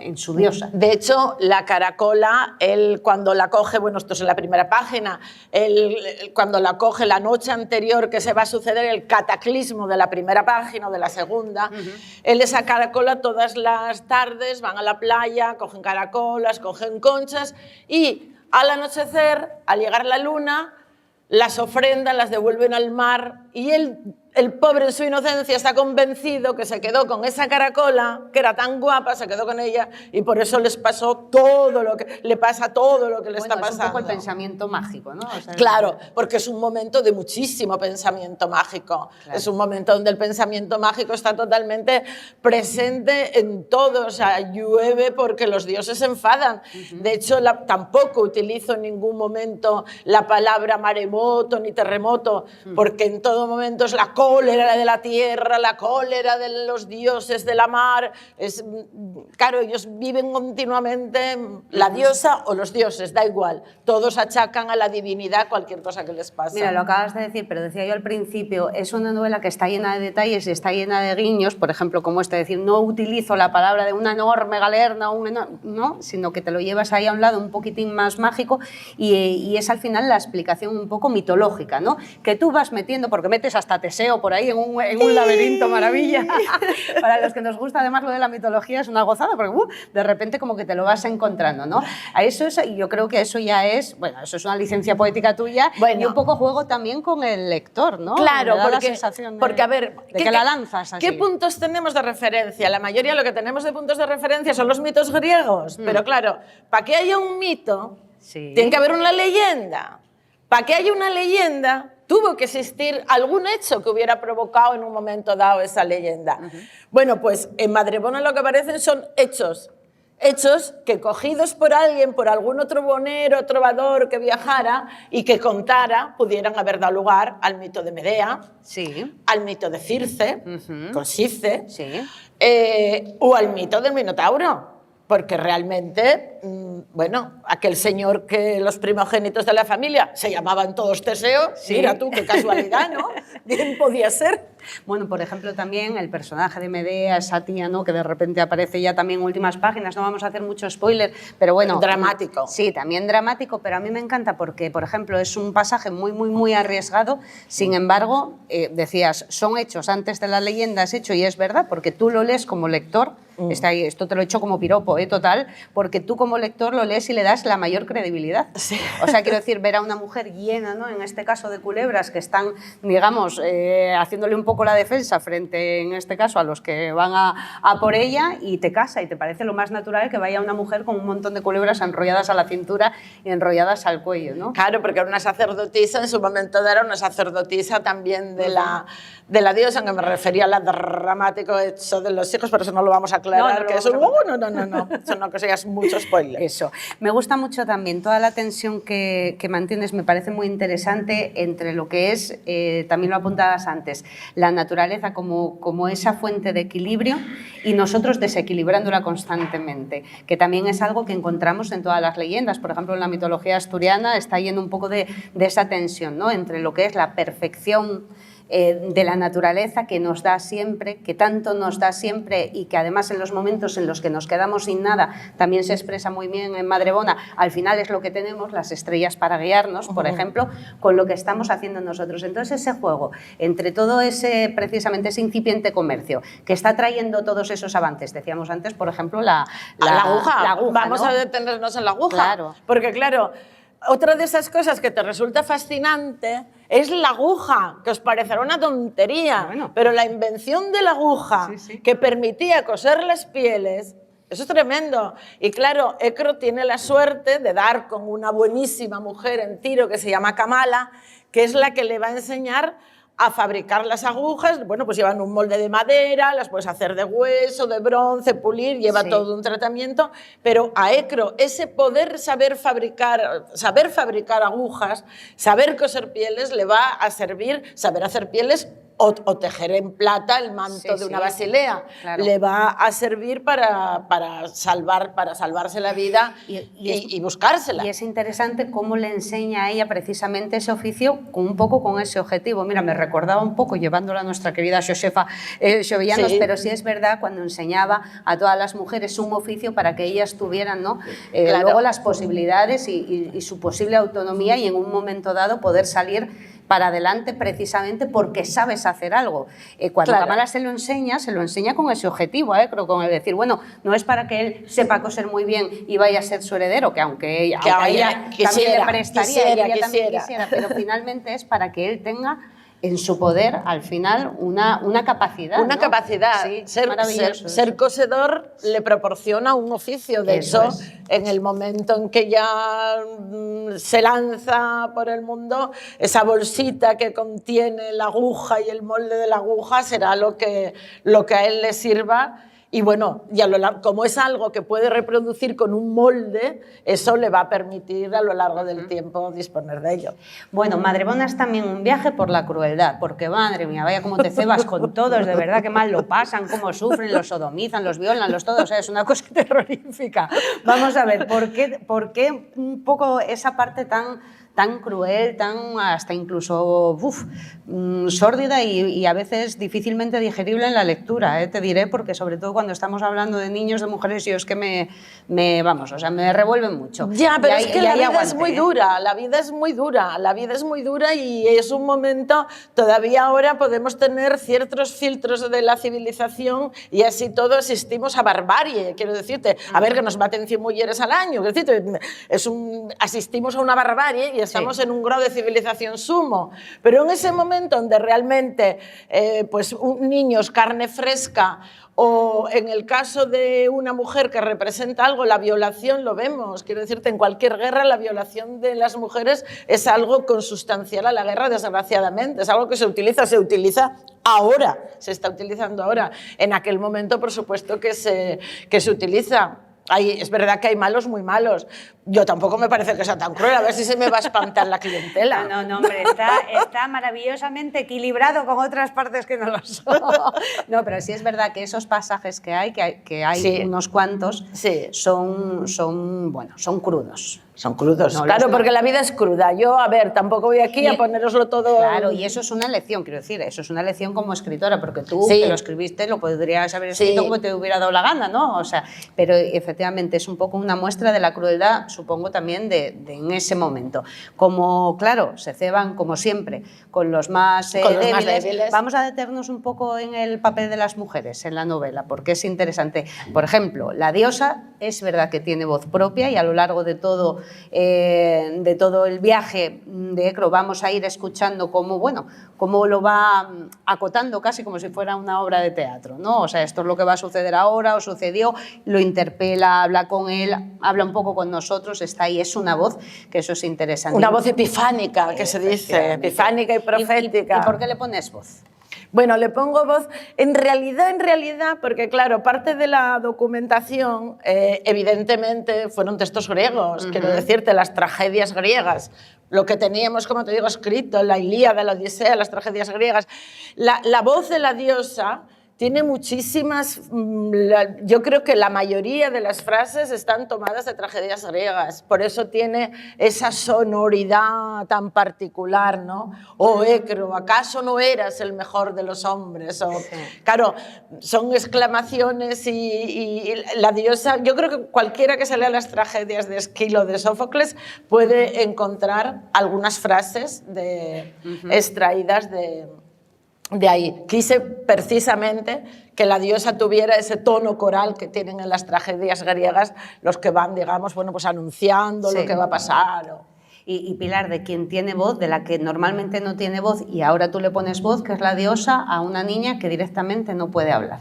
en su diosa. De hecho, la caracola, él cuando la coge, bueno, esto es en la primera página, cuando la coge la noche anterior que se va a suceder el cataclismo de la primera página o de la segunda, él esa caracola todas las tardes van a la playa, cogen caracolas, cogen conchas y al anochecer, al llegar la luna, las ofrendan, las devuelven al mar y el pobre en su inocencia está convencido que se quedó con esa caracola, que era tan guapa, se quedó con ella y por eso le pasa todo lo que le está pasando. Es un poco el pensamiento mágico, ¿no? O sea, claro, porque es un momento de muchísimo pensamiento mágico. Claro. Es un momento donde el pensamiento mágico está totalmente presente en todo. O sea, llueve porque los dioses se enfadan. De hecho, tampoco utilizo en ningún momento la palabra maremoto ni terremoto, porque en todo momento es la cólera de la tierra, la cólera de los dioses de la mar. Claro, ellos viven continuamente, la diosa o los dioses, da igual. Todos achacan a la divinidad cualquier cosa que les pasa. Mira, lo acabas de decir, pero decía yo al principio, es una novela que está llena de detalles y está llena de guiños, por ejemplo, como decir, no utilizo la palabra de una enorme galerna, no, sino que te lo llevas ahí a un lado un poquitín más mágico y es al final la explicación un poco mitológica, ¿no? Que tú vas metiendo, porque metes hasta Teseo por ahí en un laberinto, maravilla. Para los que nos gusta además lo de la mitología es una gozada, porque de repente como que te lo vas encontrando, ¿no? A eso es, yo creo que eso ya es, bueno, eso es una licencia poética tuya y un poco juego también con el lector, ¿no? Claro, me da la sensación porque a ver, de que la lanzas así. ¿Qué puntos tenemos de referencia? La mayoría lo que tenemos de puntos de referencia son los mitos griegos, pero claro, para que haya un mito, tiene que haber una leyenda. Para que haya una leyenda, tuvo que existir algún hecho que hubiera provocado en un momento dado esa leyenda. Bueno, pues en Madrebono lo que aparecen son hechos que cogidos por alguien, por algún otro bonero, trovador que viajara y que contara, pudieran haber dado lugar al mito de Medea, al mito de Circe, con Sife, o al mito del Minotauro. Porque realmente, bueno, aquel señor que los primogénitos de la familia se llamaban todos Teseo, mira tú, qué casualidad, ¿no? Bien podía ser. Bueno, por ejemplo, también el personaje de Medea, esa tía, ¿no? Que de repente aparece ya también en últimas páginas, no vamos a hacer mucho spoiler, pero bueno... Dramático. Sí, también dramático, pero a mí me encanta porque, por ejemplo, es un pasaje muy arriesgado, sin embargo, decías, son hechos antes de la leyenda, es hecho y es verdad, porque tú lo lees como lector, está ahí, esto te lo he hecho como piropo, total, porque tú como lector lo lees y le das la mayor credibilidad. Sí. O sea, quiero decir, ver a una mujer llena, ¿no? En este caso de culebras que están, digamos, haciéndole un poco la defensa frente, en este caso, a los que van a por ella y te casa y te parece lo más natural que vaya una mujer con un montón de culebras enrolladas a la cintura y enrolladas al cuello, ¿no? Claro, porque era una sacerdotisa, en su momento era una sacerdotisa también de la diosa, aunque me refería al dramático hecho de los hijos, pero eso no lo vamos a aclarar. No, que eso, no, eso no, que seas mucho spoiler. Eso. Me gusta mucho también toda la tensión que mantienes, me parece muy interesante entre lo que es, también lo apuntabas antes, la naturaleza como esa fuente de equilibrio y nosotros desequilibrándola constantemente, que también es algo que encontramos en todas las leyendas. Por ejemplo, en la mitología asturiana está yendo un poco de esa tensión, ¿no? Entre lo que es la perfección de la naturaleza que nos da siempre, que tanto nos da siempre y que además en los momentos en los que nos quedamos sin nada también se expresa muy bien en Madrebono, al final es lo que tenemos, las estrellas para guiarnos, por ejemplo, con lo que estamos haciendo nosotros. Entonces ese juego entre todo ese, precisamente ese incipiente comercio que está trayendo todos esos avances, decíamos antes, por ejemplo, la aguja. Vamos, ¿no? a detenernos en la aguja, claro. Porque claro, otra de esas cosas que te resulta fascinante es la aguja, que os parecerá una tontería, pero la invención de la aguja que permitía coser las pieles, eso es tremendo. Y claro, Ecro tiene la suerte de dar con una buenísima mujer en Tiro que se llama Kamala, que es la que le va a enseñar a fabricar las agujas. Bueno, pues llevan un molde de madera, las puedes hacer de hueso, de bronce, pulir, lleva todo un tratamiento, pero a Ecro ese poder saber fabricar agujas, saber coser pieles, le va a servir saber hacer pieles o tejer en plata el manto de una Basilea. Claro. Le va a servir para salvarse la vida y buscársela. Y es interesante cómo le enseña a ella precisamente ese oficio un poco con ese objetivo. Mira, me recordaba un poco, llevándola a nuestra querida Josefa Xovellanos, pero sí es verdad cuando enseñaba a todas las mujeres un oficio para que ellas tuvieran, ¿no? Luego las posibilidades y su posible autonomía y en un momento dado poder salir para adelante precisamente porque sabes hacer algo. Cuando Kamala se lo enseña con ese objetivo, creo, con el decir, bueno, no es para que él sepa coser muy bien y vaya a ser su heredero, que aunque ella también le prestaría, ella también quisiera, pero finalmente es para que él tenga en su poder, al final, una capacidad. Una capacidad. Sí, ser cosedor le proporciona un oficio. De hecho, en el momento en que ya se lanza por el mundo, esa bolsita que contiene la aguja y el molde de la aguja será lo que a él le sirva. Y bueno, como es algo que puede reproducir con un molde, eso le va a permitir a lo largo del tiempo disponer de ello. Bueno, Madrebona es también un viaje por la crueldad, porque madre mía, vaya cómo te cebas con todos, de verdad que mal lo pasan, cómo sufren, los sodomizan, los violan, los todos, o sea, es una cosa terrorífica. Vamos a ver, ¿por qué un poco esa parte tan cruel, hasta incluso sórdida y a veces difícilmente digerible en la lectura, te diré, porque sobre todo cuando estamos hablando de niños, de mujeres, yo es que me revuelven mucho. Ya, pero es que la vida es muy dura, la vida es muy dura y es un momento, todavía ahora podemos tener ciertos filtros de la civilización y así todo asistimos a barbarie, quiero decirte, a ver que nos maten 100 mujeres al año, quiero decirte, asistimos a una barbarie y estamos en un grado de civilización sumo, pero en ese momento donde realmente pues un niño es carne fresca o en el caso de una mujer que representa algo, la violación lo vemos, quiero decirte, en cualquier guerra la violación de las mujeres es algo consustancial a la guerra, desgraciadamente, es algo que se utiliza ahora, se está utilizando ahora, en aquel momento por supuesto que se utiliza. Es verdad que hay malos muy malos. Yo tampoco me parece que sea tan cruel, a ver si se me va a espantar la clientela. No, hombre, está maravillosamente equilibrado con otras partes que no lo son. No, pero sí es verdad que esos pasajes que hay sí. unos cuantos, sí. son crudos. Son crudos, no, claro, porque la vida es cruda. Yo, a ver, tampoco voy aquí a poneroslo todo... Claro, y eso es una lección, quiero decir, eso es una lección como escritora, porque tú que lo escribiste lo podrías haber escrito como te hubiera dado la gana, ¿no? O sea, pero efectivamente es un poco una muestra de la crueldad, supongo también de en ese momento. Como, claro, se ceban, como siempre, con los más débiles. Vamos a detenernos un poco en el papel de las mujeres en la novela, porque es interesante. Por ejemplo, la diosa es verdad que tiene voz propia y a lo largo de todo el viaje de Ecro vamos a ir escuchando cómo lo va acotando casi como si fuera una obra de teatro, ¿no? O sea, esto es lo que va a suceder ahora o sucedió, lo interpela, habla con él, habla un poco con nosotros, está ahí, es una voz que eso es interesante. Una voz epifánica, que se dice, epifánica y profética. ¿Y por qué le pones voz? Bueno, le pongo voz, en realidad, porque claro, parte de la documentación evidentemente fueron textos griegos, quiero decirte, las tragedias griegas, lo que teníamos, como te digo, escrito, la Ilíada, la Odisea, las tragedias griegas. La voz de la diosa tiene muchísimas, yo creo que la mayoría de las frases están tomadas de tragedias griegas, por eso tiene esa sonoridad tan particular, ¿no? Oh, Ecro, ¿acaso no eras el mejor de los hombres? O, claro, son exclamaciones y la diosa, yo creo que cualquiera que se lea las tragedias de Esquilo, de Sófocles, puede encontrar algunas frases extraídas de ahí. Quise precisamente que la diosa tuviera ese tono coral que tienen en las tragedias griegas los que van, digamos, bueno, pues anunciando lo que va a pasar. Y Pilar, de quien tiene voz, de la que normalmente no tiene voz y ahora tú le pones voz, que es la diosa, a una niña que directamente no puede hablar.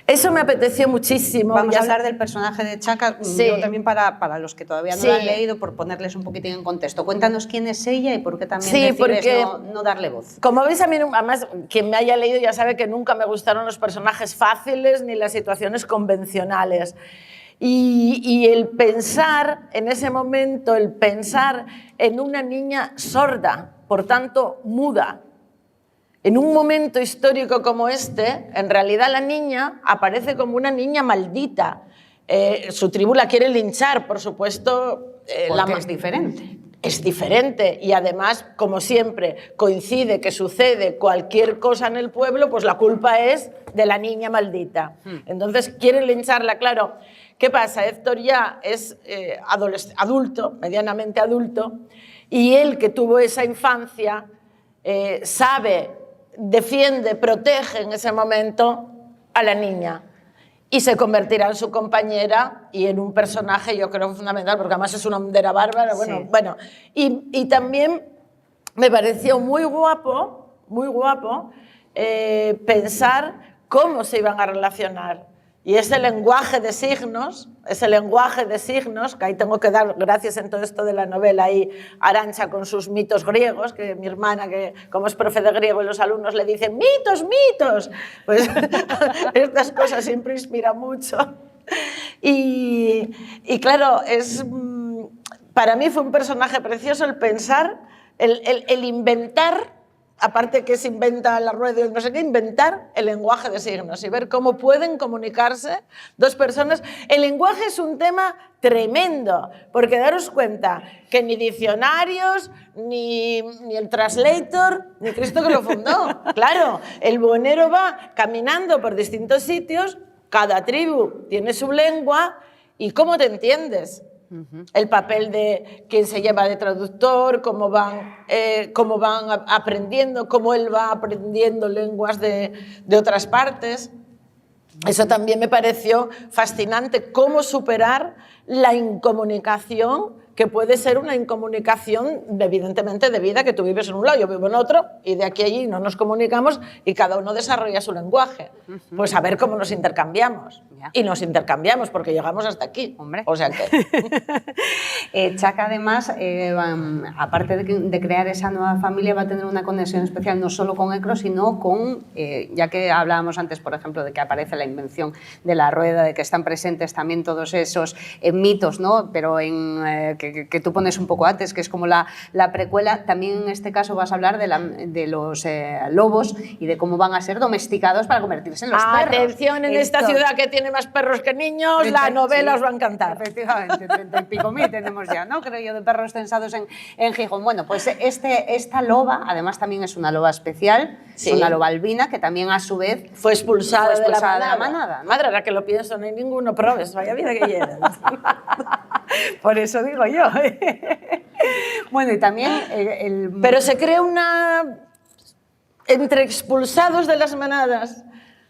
Eso me apeteció muchísimo. Vamos a hablar del personaje de Chaca, yo también para los que todavía no lo han leído, por ponerles un poquitín en contexto. Cuéntanos quién es ella y por qué también decides no darle voz. Como veis, a mí, además, quien me haya leído ya sabe que nunca me gustaron los personajes fáciles ni las situaciones convencionales. Y el pensar, en ese momento, el pensar en una niña sorda, por tanto muda, en un momento histórico como este, en realidad la niña aparece como una niña maldita. Su tribu la quiere linchar, por supuesto. Porque es diferente. Es diferente y además, como siempre, coincide que sucede cualquier cosa en el pueblo, pues la culpa es de la niña maldita. Entonces quieren lincharla, claro. ¿Qué pasa? Héctor ya es adulto, medianamente adulto, y él que tuvo esa infancia sabe, defiende, protege en ese momento a la niña. Y se convertirá en su compañera y en un personaje, yo creo, fundamental, porque además es una hondera bárbara. Bueno. Y también me pareció muy guapo pensar cómo se iban a relacionar. y ese lenguaje de signos, que ahí tengo que dar gracias en todo esto de la novela ahí Arantxa con sus mitos griegos, que mi hermana, que como es profe de griego y los alumnos le dicen mitos, mitos, pues estas cosas siempre inspiran mucho. Y claro, para mí fue un personaje precioso el pensar, el inventar, aparte que se inventa la rueda y no sé qué, inventar el lenguaje de signos y ver cómo pueden comunicarse dos personas. El lenguaje es un tema tremendo, porque daros cuenta que ni diccionarios, ni el translator, ni Cristo que lo fundó. Claro, el buhonero va caminando por distintos sitios, cada tribu tiene su lengua, ¿y cómo te entiendes? El papel de quien se lleva de traductor, cómo van aprendiendo, cómo él va aprendiendo lenguas de otras partes. Eso también me pareció fascinante, cómo superar la incomunicación, que puede ser una incomunicación evidentemente de vida, que tú vives en un lado, yo vivo en otro, y de aquí a allí no nos comunicamos y cada uno desarrolla su lenguaje. Pues a ver cómo nos intercambiamos. Y nos intercambiamos porque llegamos hasta aquí. Hombre. O sea que... Chaka, además, aparte de crear esa nueva familia, va a tener una conexión especial no solo con Ecro, sino con, ya que hablábamos antes, por ejemplo, de que aparece la invención de la rueda, de que están presentes también todos esos mitos, ¿no? Pero que tú pones un poco antes, que es como la precuela. También en este caso vas a hablar de los lobos y de cómo van a ser domesticados para convertirse en los perros. Atención, en esta ciudad que tiene más perros que niños, la novela os va a encantar. Efectivamente, 30 y pico mil tenemos ya, ¿no? Creo yo, de perros censados en Gijón. Bueno, pues esta loba, además también es una loba especial, sí. Es una loba albina que también a su vez fue expulsada de la manada, ¿no? Madre, ahora que lo pienso, no hay ninguno probes, vaya vida que llevan. Por eso digo yo. Bueno, y también Pero se crea entre expulsados de las manadas,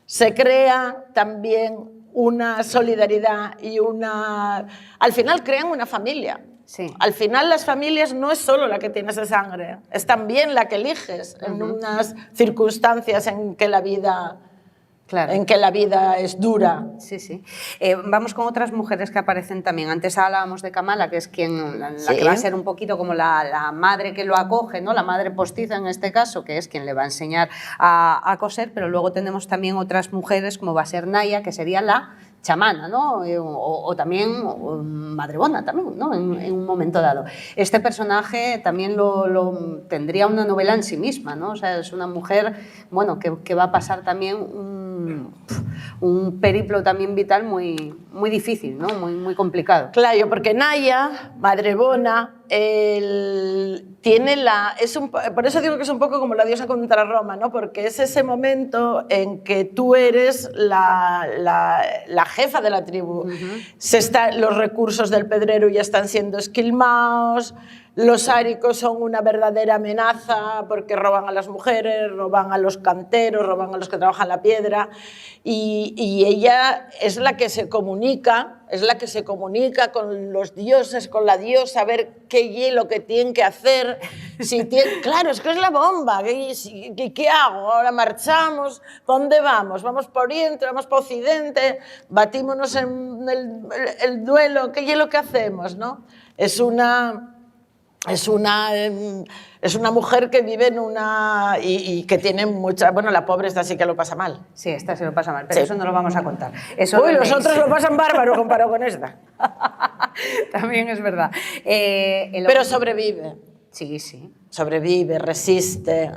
se crea también una solidaridad y al final crean una familia. Sí. Al final las familias no es solo la que tienes de sangre, es también la que eliges en unas circunstancias en que la vida... Claro. En que la vida es dura. Sí, sí. Vamos con otras mujeres que aparecen también. Antes hablábamos de Kamala, que es la sí. que va a ser un poquito como la madre que lo acoge, ¿no? La madre postiza en este caso, que es quien le va a enseñar a coser, pero luego tenemos también otras mujeres, como va a ser Naya, que sería la chamana, ¿no? O también madrebona, también, ¿no? En un momento dado. Este personaje también tendría una novela en sí misma, ¿no? O sea, es una mujer, bueno, que va a pasar también un periplo también vital muy, muy difícil, ¿no? Muy complicado. Claro, porque Naya, madrebona, por eso digo que es un poco como la diosa contra Roma, ¿no? Porque es ese momento en que tú eres la jefa de la tribu. Los recursos del pedrero ya están siendo esquilmados, los áricos son una verdadera amenaza porque roban a las mujeres, roban a los canteros, roban a los que trabajan la piedra, y ella es la que se comunica, con los dioses, con la diosa, a ver qué hielo que tienen que hacer. Claro, es que es la bomba. ¿Qué hago? Ahora marchamos. ¿Dónde vamos? ¿Vamos por Oriente? ¿Vamos por Occidente? ¿Batímonos en el duelo? ¿Qué hielo que hacemos? ¿No? Es una mujer que vive y que tiene mucha... Bueno, la pobre esta sí que lo pasa mal. Sí, esta se lo pasa mal, pero sí. Eso no lo vamos a contar. Uy, los otros lo pasan bárbaro comparado con esta. También es verdad. Pero sobrevive. Sí, sí. Sobrevive, resiste,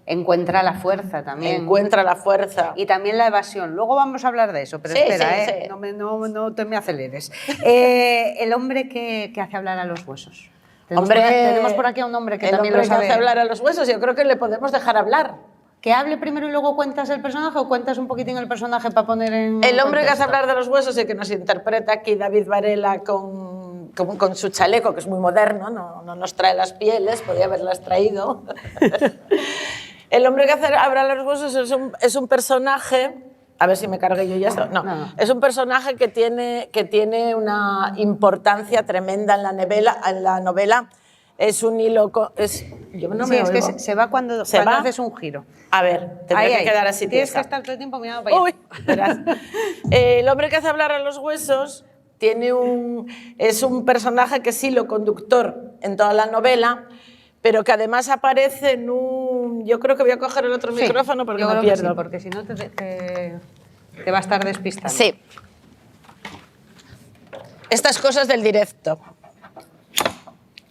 encuentra la fuerza también. Encuentra la fuerza. Y también la evasión. Luego vamos a hablar de eso, pero sí, espera, sí. No te me aceleres. El hombre que hace hablar a los huesos. Tenemos por aquí a un hombre que también lo sabe. El hombre que hace hablar a los huesos, yo creo que le podemos dejar hablar. ¿Que hable primero y luego cuentas el personaje o cuentas un poquitín el personaje para poner en El hombre contexto? que hace hablar de los huesos y que nos interpreta aquí David Varela con su chaleco, que es muy moderno, no nos trae las pieles, podía haberlas traído. El hombre que hace hablar a los huesos es un personaje... A ver si me cargué yo ya esto. No. Es un personaje que tiene una importancia tremenda en la novela es un hilo... Yo no Sí, me es que oigo. se va cuando va? haces un giro. A ver, tendré que quedar así Tienes tiesa. que estar todo el tiempo mirando para allá. Uy, verás. El hombre que hace hablar a los huesos es un personaje que es hilo conductor en toda la novela, pero que además aparece en un... Yo creo que voy a coger el otro Sí, micrófono porque yo me creo que pierdo. sí, porque si no te va a estar despistando. Sí. Estas cosas del directo.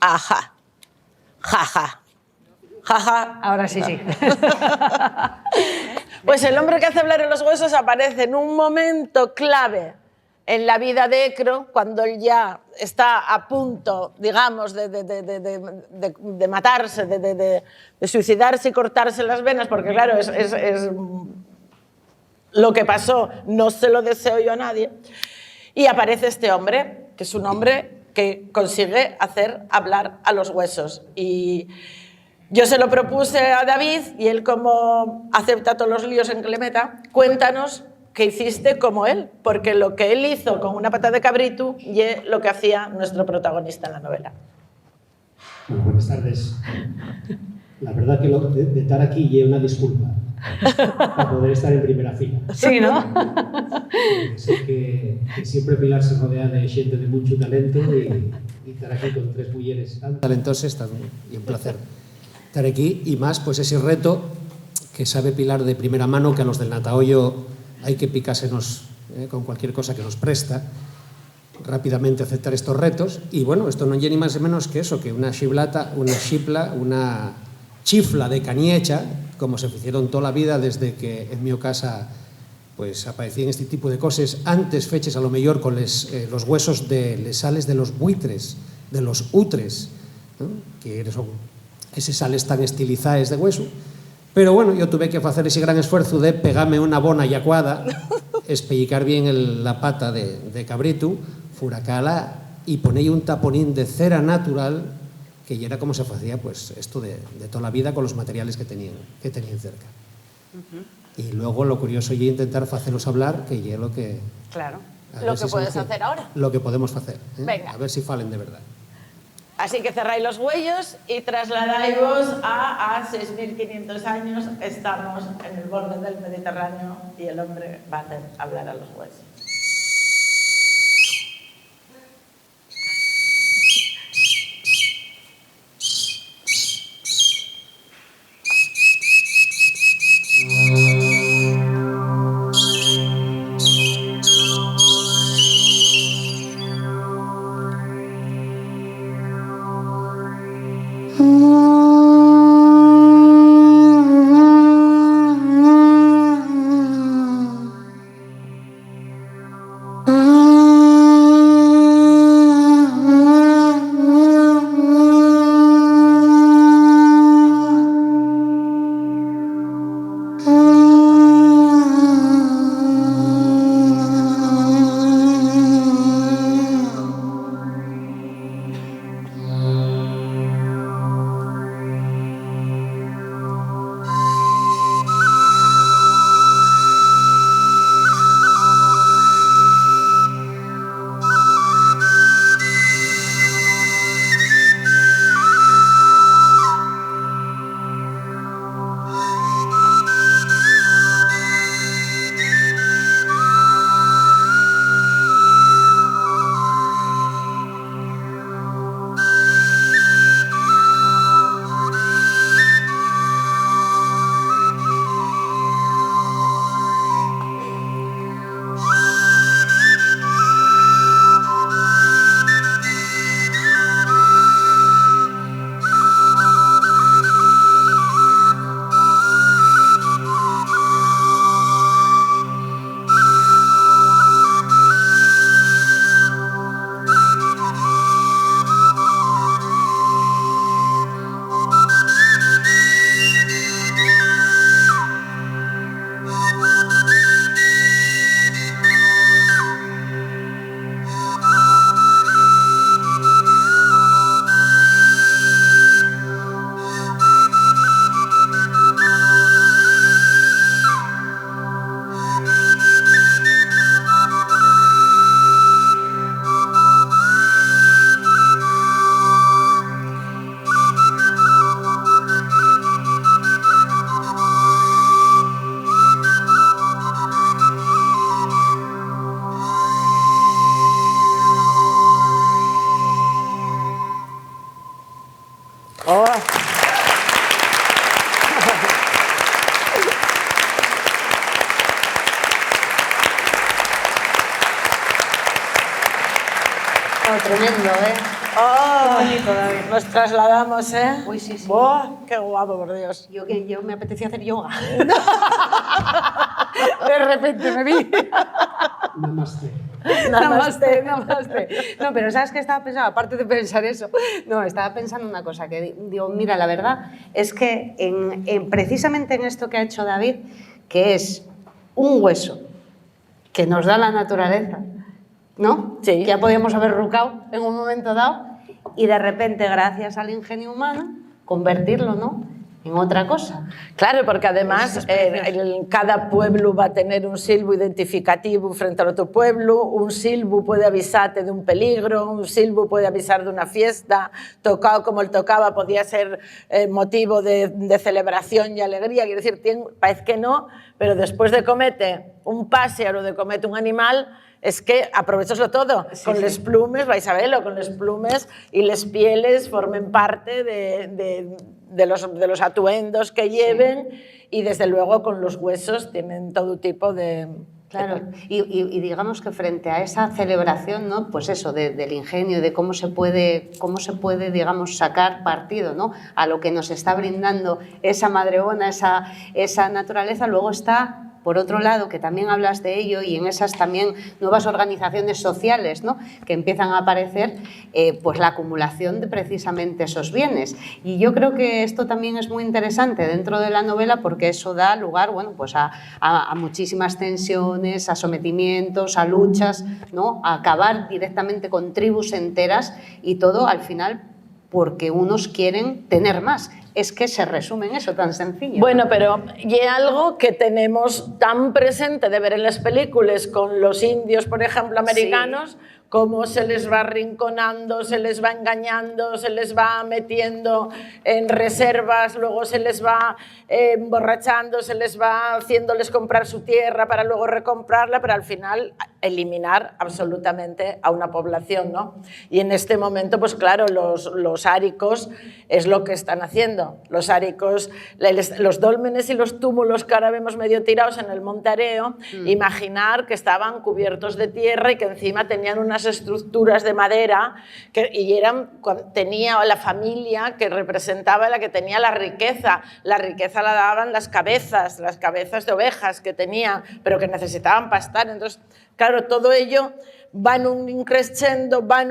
Ajá. Jaja. Jaja. Ahora sí, sí. Pues el hombre que hace hablar en los huesos aparece en un momento clave en la vida de Ecro, cuando él ya está a punto, digamos, de matarse, de suicidarse y cortarse las venas, porque claro, lo que pasó no se lo deseo yo a nadie. Y aparece este hombre, que es un hombre que consigue hacer hablar a los huesos. Y yo se lo propuse a David y él, como acepta todos los líos en que le meta, cuéntanos qué hiciste como él, porque lo que él hizo con una pata de cabrito y es lo que hacía nuestro protagonista en la novela. Bueno, buenas tardes. La verdad que de estar aquí lleva una disculpa para poder estar en primera fila. Sí, ¿no? Sé que siempre Pilar se rodea de gente de mucho talento y estar aquí con tres mujeres tan talentosas y un placer estar aquí. Y más, pues ese reto que sabe Pilar de primera mano, que a los del Natahoyo hay que picársenos con cualquier cosa que nos presta, rápidamente aceptar estos retos. Y bueno, esto no es ni más ni menos que eso, que una xiblata, una xipla, una chifla de caniecha, como se hicieron toda la vida desde que en mi casa pues aparecían este tipo de cosas, antes feches a lo mejor con los huesos de les sales de los buitres, de los utres, ¿no? Que son esos sales tan estilizadas de hueso. Pero bueno, yo tuve que hacer ese gran esfuerzo de pegarme una bona yacuada, espellicar bien la pata de cabrito, furacala y ponerle un taponín de cera natural, que ya era como se hacía pues esto de toda la vida con los materiales que tenían cerca. Y luego lo curioso es intentar hacerlos hablar, que ya lo que... Claro. Lo que puedes hacer ahora. Lo que podemos hacer. Venga. A ver si falen de verdad. Así que cerráis los huellos y trasladáis-vos a 6.500 años. Estamos en el borde del Mediterráneo y el hombre va a hacer hablar a los huesos. Oh. Oh, tremendo, ¿eh? Oh, Qué bonito, David. nos trasladamos, ¿eh? Uy, sí, sí. ¡Buah! ¡Qué guapo, por Dios! Yo me apetecía hacer yoga. De repente me vi. Namaste. Namaste, namaste. No, pero ¿sabes qué estaba pensando? Aparte de pensar eso, no, estaba pensando una cosa, que digo, mira, la verdad es que precisamente en esto que ha hecho David, que es un hueso que nos da la naturaleza, ¿no? Sí. Que ya podíamos haber rucado en un momento dado, y de repente, gracias al ingenio humano, convertirlo, ¿no?, en otra cosa. Claro, porque además cada pueblo va a tener un silbo identificativo frente al otro pueblo, un silbo puede avisarte de un peligro, un silbo puede avisar de una fiesta, tocado como el tocaba podía ser motivo de celebración y alegría, quiero decir, parece que no, pero después de comete un pájaro o de comete un animal, es que aprovechaslo todo, sí, con sí. Les plumes, vais a verlo, con les plumes y les pieles formen parte de los atuendos que lleven, sí. Y desde luego con los huesos tienen todo tipo de... Claro, y digamos que frente a esa celebración, ¿no?, pues eso, del ingenio, de cómo se puede, digamos, sacar partido, ¿no?, a lo que nos está brindando esa madreona, esa naturaleza, luego está... Por otro lado, que también hablas de ello, y en esas también nuevas organizaciones sociales, ¿no?, que empiezan a aparecer, pues la acumulación de precisamente esos bienes. Y yo creo que esto también es muy interesante dentro de la novela, porque eso da lugar, bueno, pues a muchísimas tensiones, a sometimientos, a luchas, ¿no?, a acabar directamente con tribus enteras, y todo al final porque unos quieren tener más. Es que se resume en eso, tan sencillo. Bueno, pero y algo que tenemos tan presente de ver en las películas con los indios, por ejemplo, americanos, sí. Cómo se les va arrinconando, se les va engañando, se les va metiendo en reservas, luego se les va emborrachando, se les va haciéndoles comprar su tierra para luego recomprarla, pero al final eliminar absolutamente a una población, ¿no? Y en este momento, pues claro, los áricos es lo que están haciendo. Los áricos, los dólmenes y los túmulos que ahora vemos medio tirados en el Monte Areo, imaginar que estaban cubiertos de tierra y que encima tenían unas estructuras de madera tenía la familia que representaba la que tenía la riqueza la daban las cabezas de ovejas que tenían, pero que necesitaban pastar. Entonces, claro, todo ello va en un crescendo, va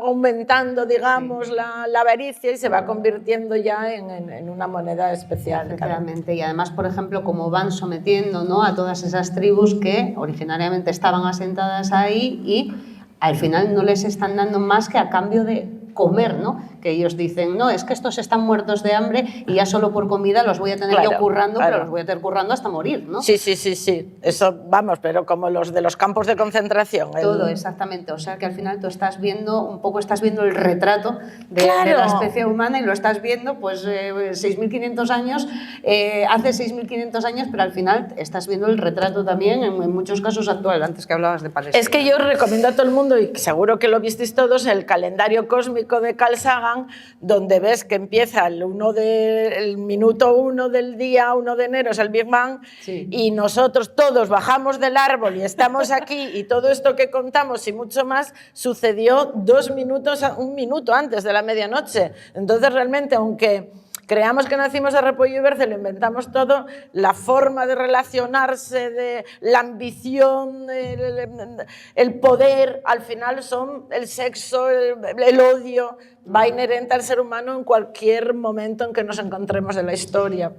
aumentando, digamos, la avaricia y se va convirtiendo ya en una moneda especial. Efectivamente, y además, por ejemplo, como van sometiendo, ¿no?, a todas esas tribus que originariamente estaban asentadas ahí y al final no les están dando más que a cambio de comer, ¿no? Que ellos dicen, no, es que estos están muertos de hambre y ya solo por comida los voy a tener yo currando, pero los voy a tener currando hasta morir, ¿no? Sí. Eso, vamos, pero como los de los campos de concentración. Todo, exactamente. O sea que al final tú estás viendo el retrato de la especie humana y lo estás viendo, pues, 6.500 años, hace 6.500 años, pero al final estás viendo el retrato también, en muchos casos actual, antes que hablabas de Palestina. Es que yo recomiendo a todo el mundo, y seguro que lo visteis todos, el calendario cósmico de Carl Sagan, donde ves que empieza el minuto 1 del día 1 de enero, es el Big Bang, sí. Y nosotros todos bajamos del árbol y estamos aquí, y todo esto que contamos y mucho más sucedió 1 minuto antes de la medianoche. Entonces, realmente, aunque creamos que nacimos de repollo y berce, lo inventamos todo, la forma de relacionarse, de la ambición, el poder, al final son el sexo, el odio, va inherente al ser humano en cualquier momento en que nos encontremos en la historia.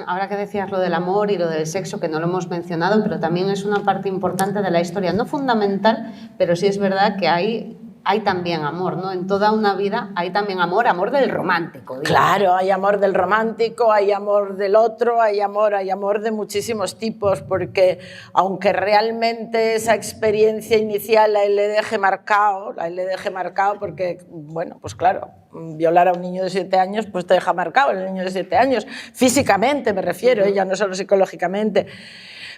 Ahora que decías lo del amor y lo del sexo, que no lo hemos mencionado, pero también es una parte importante de la historia, no fundamental, pero sí es verdad que hay también amor, ¿no? En toda una vida hay también amor del romántico. Digamos. Claro, hay amor del romántico, hay amor del otro, hay amor de muchísimos tipos, porque aunque realmente esa experiencia inicial la le deje marcado porque, bueno, pues claro, violar a un niño de 7 años, pues te deja marcado el niño de 7 años, físicamente me refiero, ya no solo psicológicamente,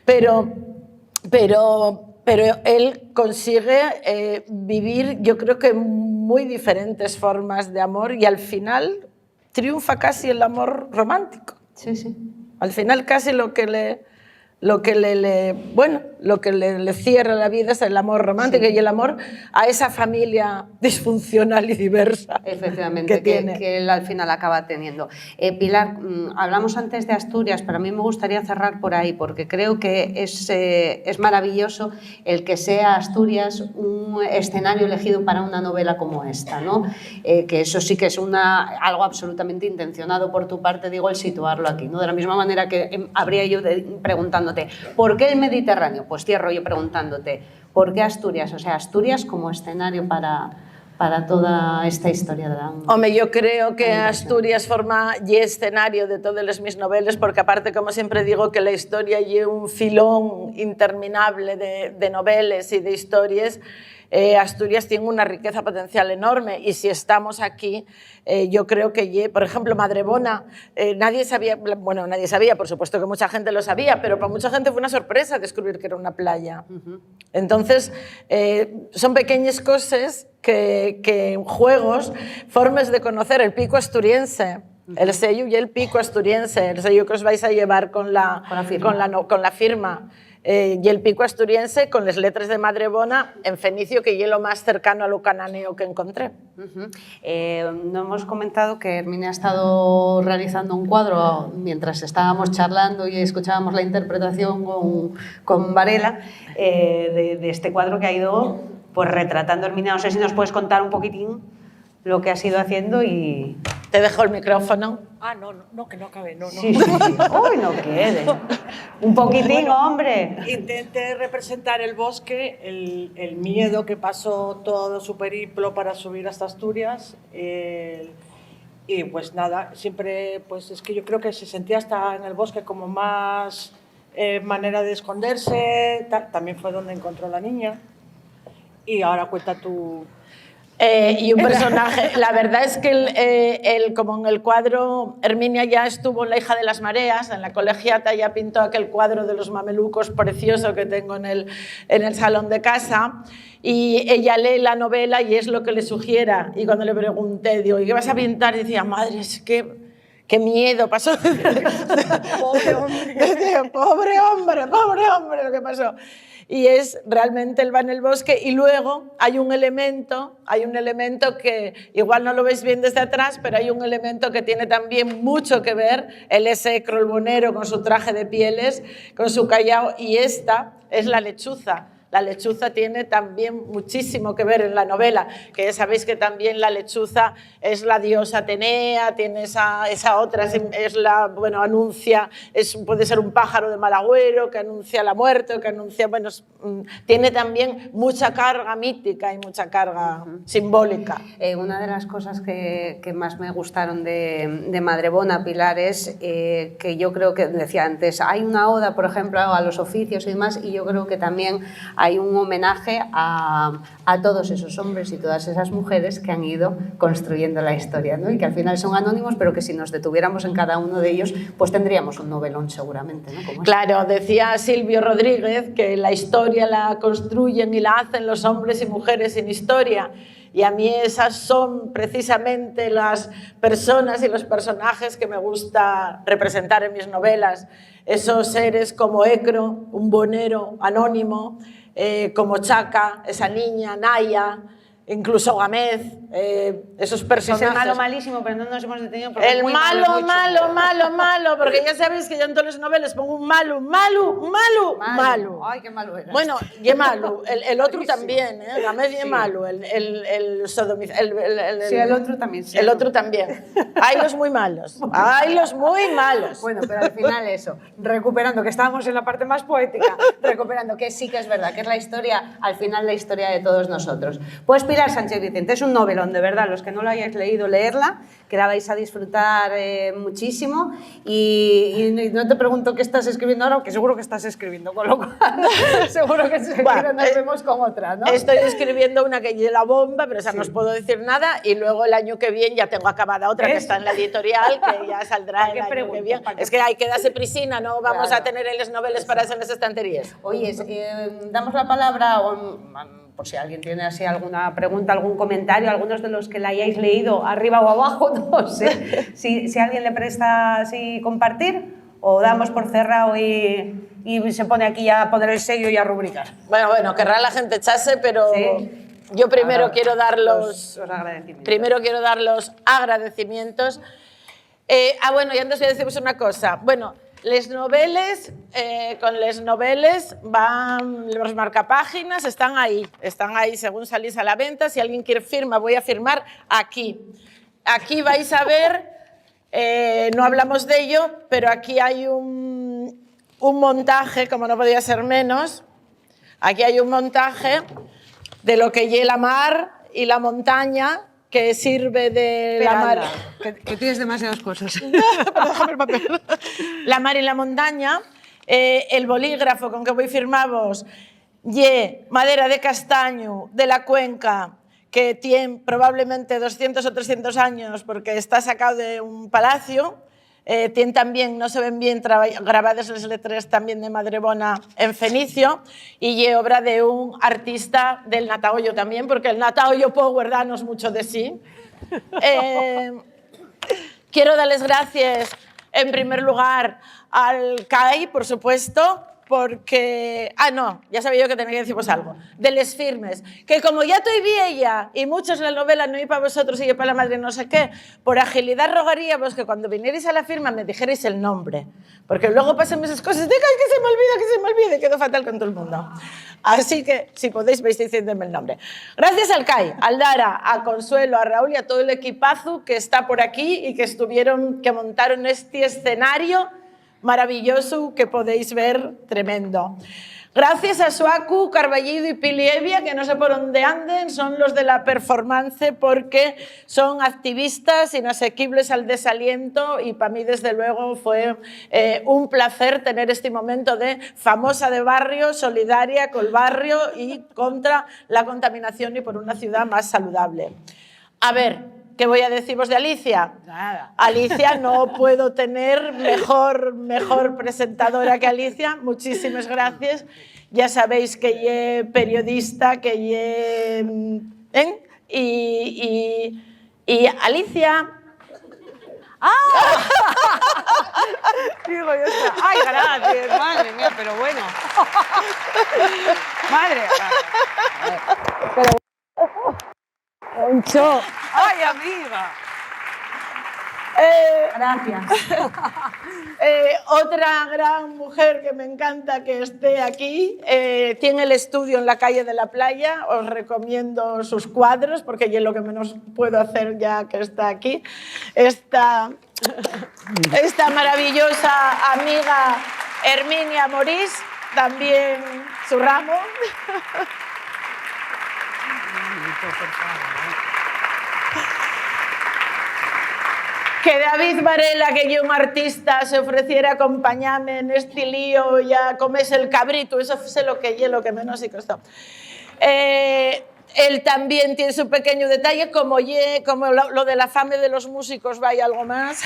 pero él consigue vivir, yo creo que muy diferentes formas de amor, y al final triunfa casi el amor romántico. Sí, sí. Al final casi lo que le cierra la vida es el amor romántico, sí, y el amor a esa familia disfuncional y diversa. Efectivamente, que él al final acaba teniendo. Pilar, hablamos antes de Asturias, pero a mí me gustaría cerrar por ahí, porque creo que es maravilloso el que sea Asturias un escenario elegido para una novela como esta, ¿no? Que eso sí que es algo absolutamente intencionado por tu parte, digo, el situarlo aquí, ¿no? De la misma manera que habría yo preguntándote, ¿por qué el Mediterráneo? Pues cierro yo preguntándote, ¿por qué Asturias? O sea, Asturias como escenario para toda esta historia de la... Home, yo creo que Asturias forma y escenario de todas mis novelas, porque aparte, como siempre digo, que la historia y un filón interminable de novelas y de historias. Asturias tiene una riqueza potencial enorme, y si estamos aquí, yo creo que, por ejemplo, Madrebona, nadie sabía, por supuesto que mucha gente lo sabía, pero para mucha gente fue una sorpresa descubrir que era una playa. Entonces, son pequeñas cosas que juegos, formas de conocer el pico asturiense, el sello y el pico asturiense, el sello que os vais a llevar con la firma. Y el pico asturiense con las letras de Madrebona en fenicio, que es lo más cercano a lo cananeo que encontré. No hemos comentado que Herminia ha estado realizando un cuadro mientras estábamos charlando y escuchábamos la interpretación con Varela, de este cuadro que ha ido pues retratando Herminia. No sé si nos puedes contar un poquitín lo que has ido haciendo y... Te dejo el micrófono. Ah, no, que no acabe, no. Sí. Uy, no quede. Un poquitín, bueno, hombre. Intenté representar el bosque, el miedo que pasó todo su periplo para subir hasta Asturias. Y pues nada, siempre, pues es que yo creo que se sentía hasta en el bosque como más manera de esconderse. También fue donde encontró a la niña. Y ahora cuenta tu... Y un personaje, la verdad es que como en el cuadro, Herminia ya estuvo en La hija de las mareas, en la colegiata, ya pintó aquel cuadro de los mamelucos precioso que tengo en el salón de casa, y ella lee la novela y es lo que le sugiera. Y cuando le pregunté, digo, ¿y qué vas a pintar? Y decía, madre, es que qué miedo pasó. Pobre hombre. Pobre hombre lo que pasó. Y es realmente él va en el bosque, y luego hay un elemento que igual no lo veis bien desde atrás, pero hay un elemento que tiene también mucho que ver, él es crolbonero con su traje de pieles, con su callao, y esta es la lechuza. La lechuza tiene también muchísimo que ver en la novela, que ya sabéis que también la lechuza es la diosa Atenea, tiene esa otra, es la, bueno, anuncia, puede ser un pájaro de mal agüero que anuncia la muerte, que anuncia, bueno, tiene también mucha carga mítica y mucha carga simbólica. Una de las cosas que más me gustaron de Madrebona, Pilar, es que yo creo que, decía antes, hay una oda, por ejemplo, a los oficios y demás, y yo creo que también hay un homenaje a todos esos hombres y todas esas mujeres que han ido construyendo la historia, ¿no? Y que al final son anónimos, pero que si nos detuviéramos en cada uno de ellos, pues tendríamos un novelón seguramente, ¿no? Como claro, decía Silvio Rodríguez que la historia la construyen y la hacen los hombres y mujeres sin historia. Y a mí esas son precisamente las personas y los personajes que me gusta representar en mis novelas. Esos seres como Ecro, un bonero anónimo, como Chaca, esa niña, Naya, incluso Gámez, esos personajes. Es el malo malísimo, pero no nos hemos detenido porque el malo, porque ya sabéis que yo en todas las novelas pongo un malo. Ay, qué malo era. Bueno, y malo, el otro también, Gámez y malo, el sí, el otro también. Sí, el otro también. Hay los muy malos, Bueno, pero al final eso, recuperando, que estábamos en la parte más poética, recuperando que sí que es verdad, que es la historia, al final la historia de todos nosotros. Pues Pilar Sánchez Vicente, es un novelón, de verdad, los que no lo hayáis leído, leerla, que la vais a disfrutar muchísimo, y no te pregunto qué estás escribiendo ahora, que seguro que estás escribiendo, con lo cual seguro que nos vemos con otra, ¿no? Estoy escribiendo una que lleva la bomba, pero esa no os puedo decir nada, y luego el año que viene ya tengo acabada otra que está en la editorial, que ya saldrá el año que viene. Es que hay que darse prisina, no vamos a tener en las novelas para hacer las estanterías. Oye, damos la palabra por si alguien tiene así alguna pregunta, algún comentario, algunos de los que la hayáis leído arriba o abajo, no sé, si alguien le presta así compartir, o damos por cerrado y se pone aquí a poner el sello y a rubricar. Bueno, querrá la gente echarse, pero Sí. yo primero Ahora, quiero dar los agradecimientos. Primero quiero dar los agradecimientos. Bueno, y antes voy a deciros una cosa. Bueno, les noveles, con les noveles van los marcapáginas, están ahí según salís a la venta. Si alguien quiere firma, voy a firmar aquí. Aquí vais a ver, no hablamos de ello, pero aquí hay un montaje, como no podía ser menos. Aquí hay un montaje de lo que lleva la mar y la montaña, que sirve de la mar. Que tienes demasiadas cosas. Déjame el papel. La mar y la montaña. El bolígrafo con que voy firmamos, madera de castaño de la cuenca, que tiene probablemente 200 o 300 años porque está sacado de un palacio. Tiene también, no se ven bien grabadas las letras también de Madrebona en fenicio, y obra de un artista del Natahoyo también, porque el Natahoyo Power danos mucho de sí. Quiero darles gracias en primer lugar al CAI, por supuesto, porque... no, ya sabía yo que tenía que deciros algo. De les firmes, que como ya estoy vieja y muchos la novela no hay para vosotros y yo para la madre no sé qué, por agilidad rogaríamos que cuando vinierais a la firma me dijerais el nombre, porque luego pasan esas cosas de que se me olvide, quedo fatal con todo el mundo. Así que, si podéis, vais diciéndome el nombre. Gracias al CAI, al Dara, a Consuelo, a Raúl y a todo el equipazo que está por aquí y que montaron este escenario maravilloso que podéis ver, tremendo. Gracias a Suaku, Carballido y Pilievia, que no sé por dónde anden, son los de la performance porque son activistas inasequibles al desaliento, y para mí desde luego fue un placer tener este momento de famosa de barrio, solidaria con el barrio y contra la contaminación y por una ciudad más saludable. A ver, ¿qué voy a deciros de Alicia? Nada. Alicia, no puedo tener mejor presentadora que Alicia. Muchísimas gracias. Ya sabéis que ella es periodista, que ella... Y Alicia... Digo yo, ay, gracias, madre mía, pero bueno. Madre. Concho. Ay, amiga. Gracias. Otra gran mujer que me encanta que esté aquí, tiene el estudio en la calle de la Playa, os recomiendo sus cuadros porque yo es lo que menos puedo hacer ya que está aquí. Esta maravillosa amiga Herminia Morís, también su ramo. Que David Varela, que yo un artista, se ofreciera a acompañarme en este lío y a comerse el cabrito, eso sé lo que es, lo que menos sí costó. Él también tiene su pequeño detalle, como lo de la fame de los músicos, vaya algo más.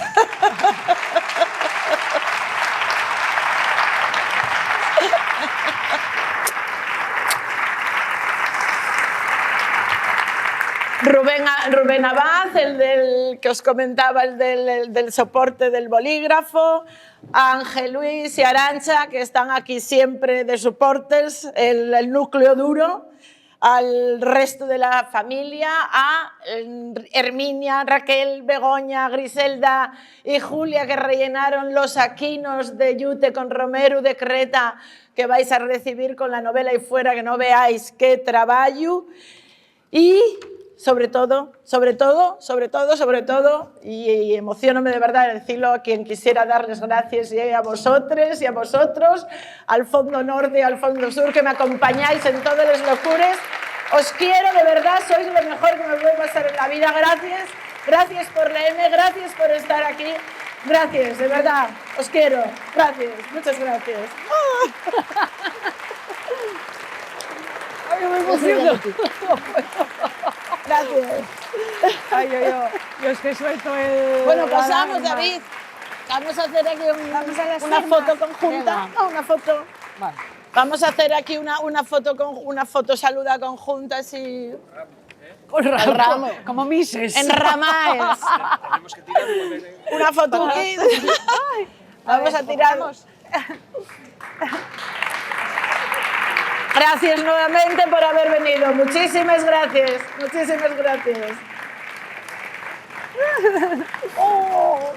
Rubén Abad, el del que os comentaba, el del soporte del bolígrafo, a Ángel Luis y Arantxa, que están aquí siempre de soportes, el núcleo duro, al resto de la familia, a Herminia, Raquel, Begoña, Griselda y Julia, que rellenaron los saquinos de yute con romero de Creta que vais a recibir con la novela y fuera, que no veáis qué trabajo. Y sobre todo, y emociónome de verdad de decirlo, a quien quisiera darles gracias, y a vosotros y a vosotros, al Fondo Norte y al Fondo Sur, que me acompañáis en todas las locuras. Os quiero, de verdad, sois lo mejor que me puede pasar en la vida. Gracias, gracias por leerme, gracias por estar aquí. Gracias, de verdad, os quiero. Gracias, muchas gracias. Ay, me emociono. Gracias. Ay, yo es que suelto el... Bueno, pasamos, David. Vamos a hacer aquí una foto conjunta. Venga. Una foto. Vale. Vamos a hacer aquí una foto saluda conjunta así. Con El ramo. como Mises. En Ramaes. Una foto aquí. Vamos a tirar. Gracias nuevamente por haber venido. Muchísimas gracias. Muchísimas gracias. Oh.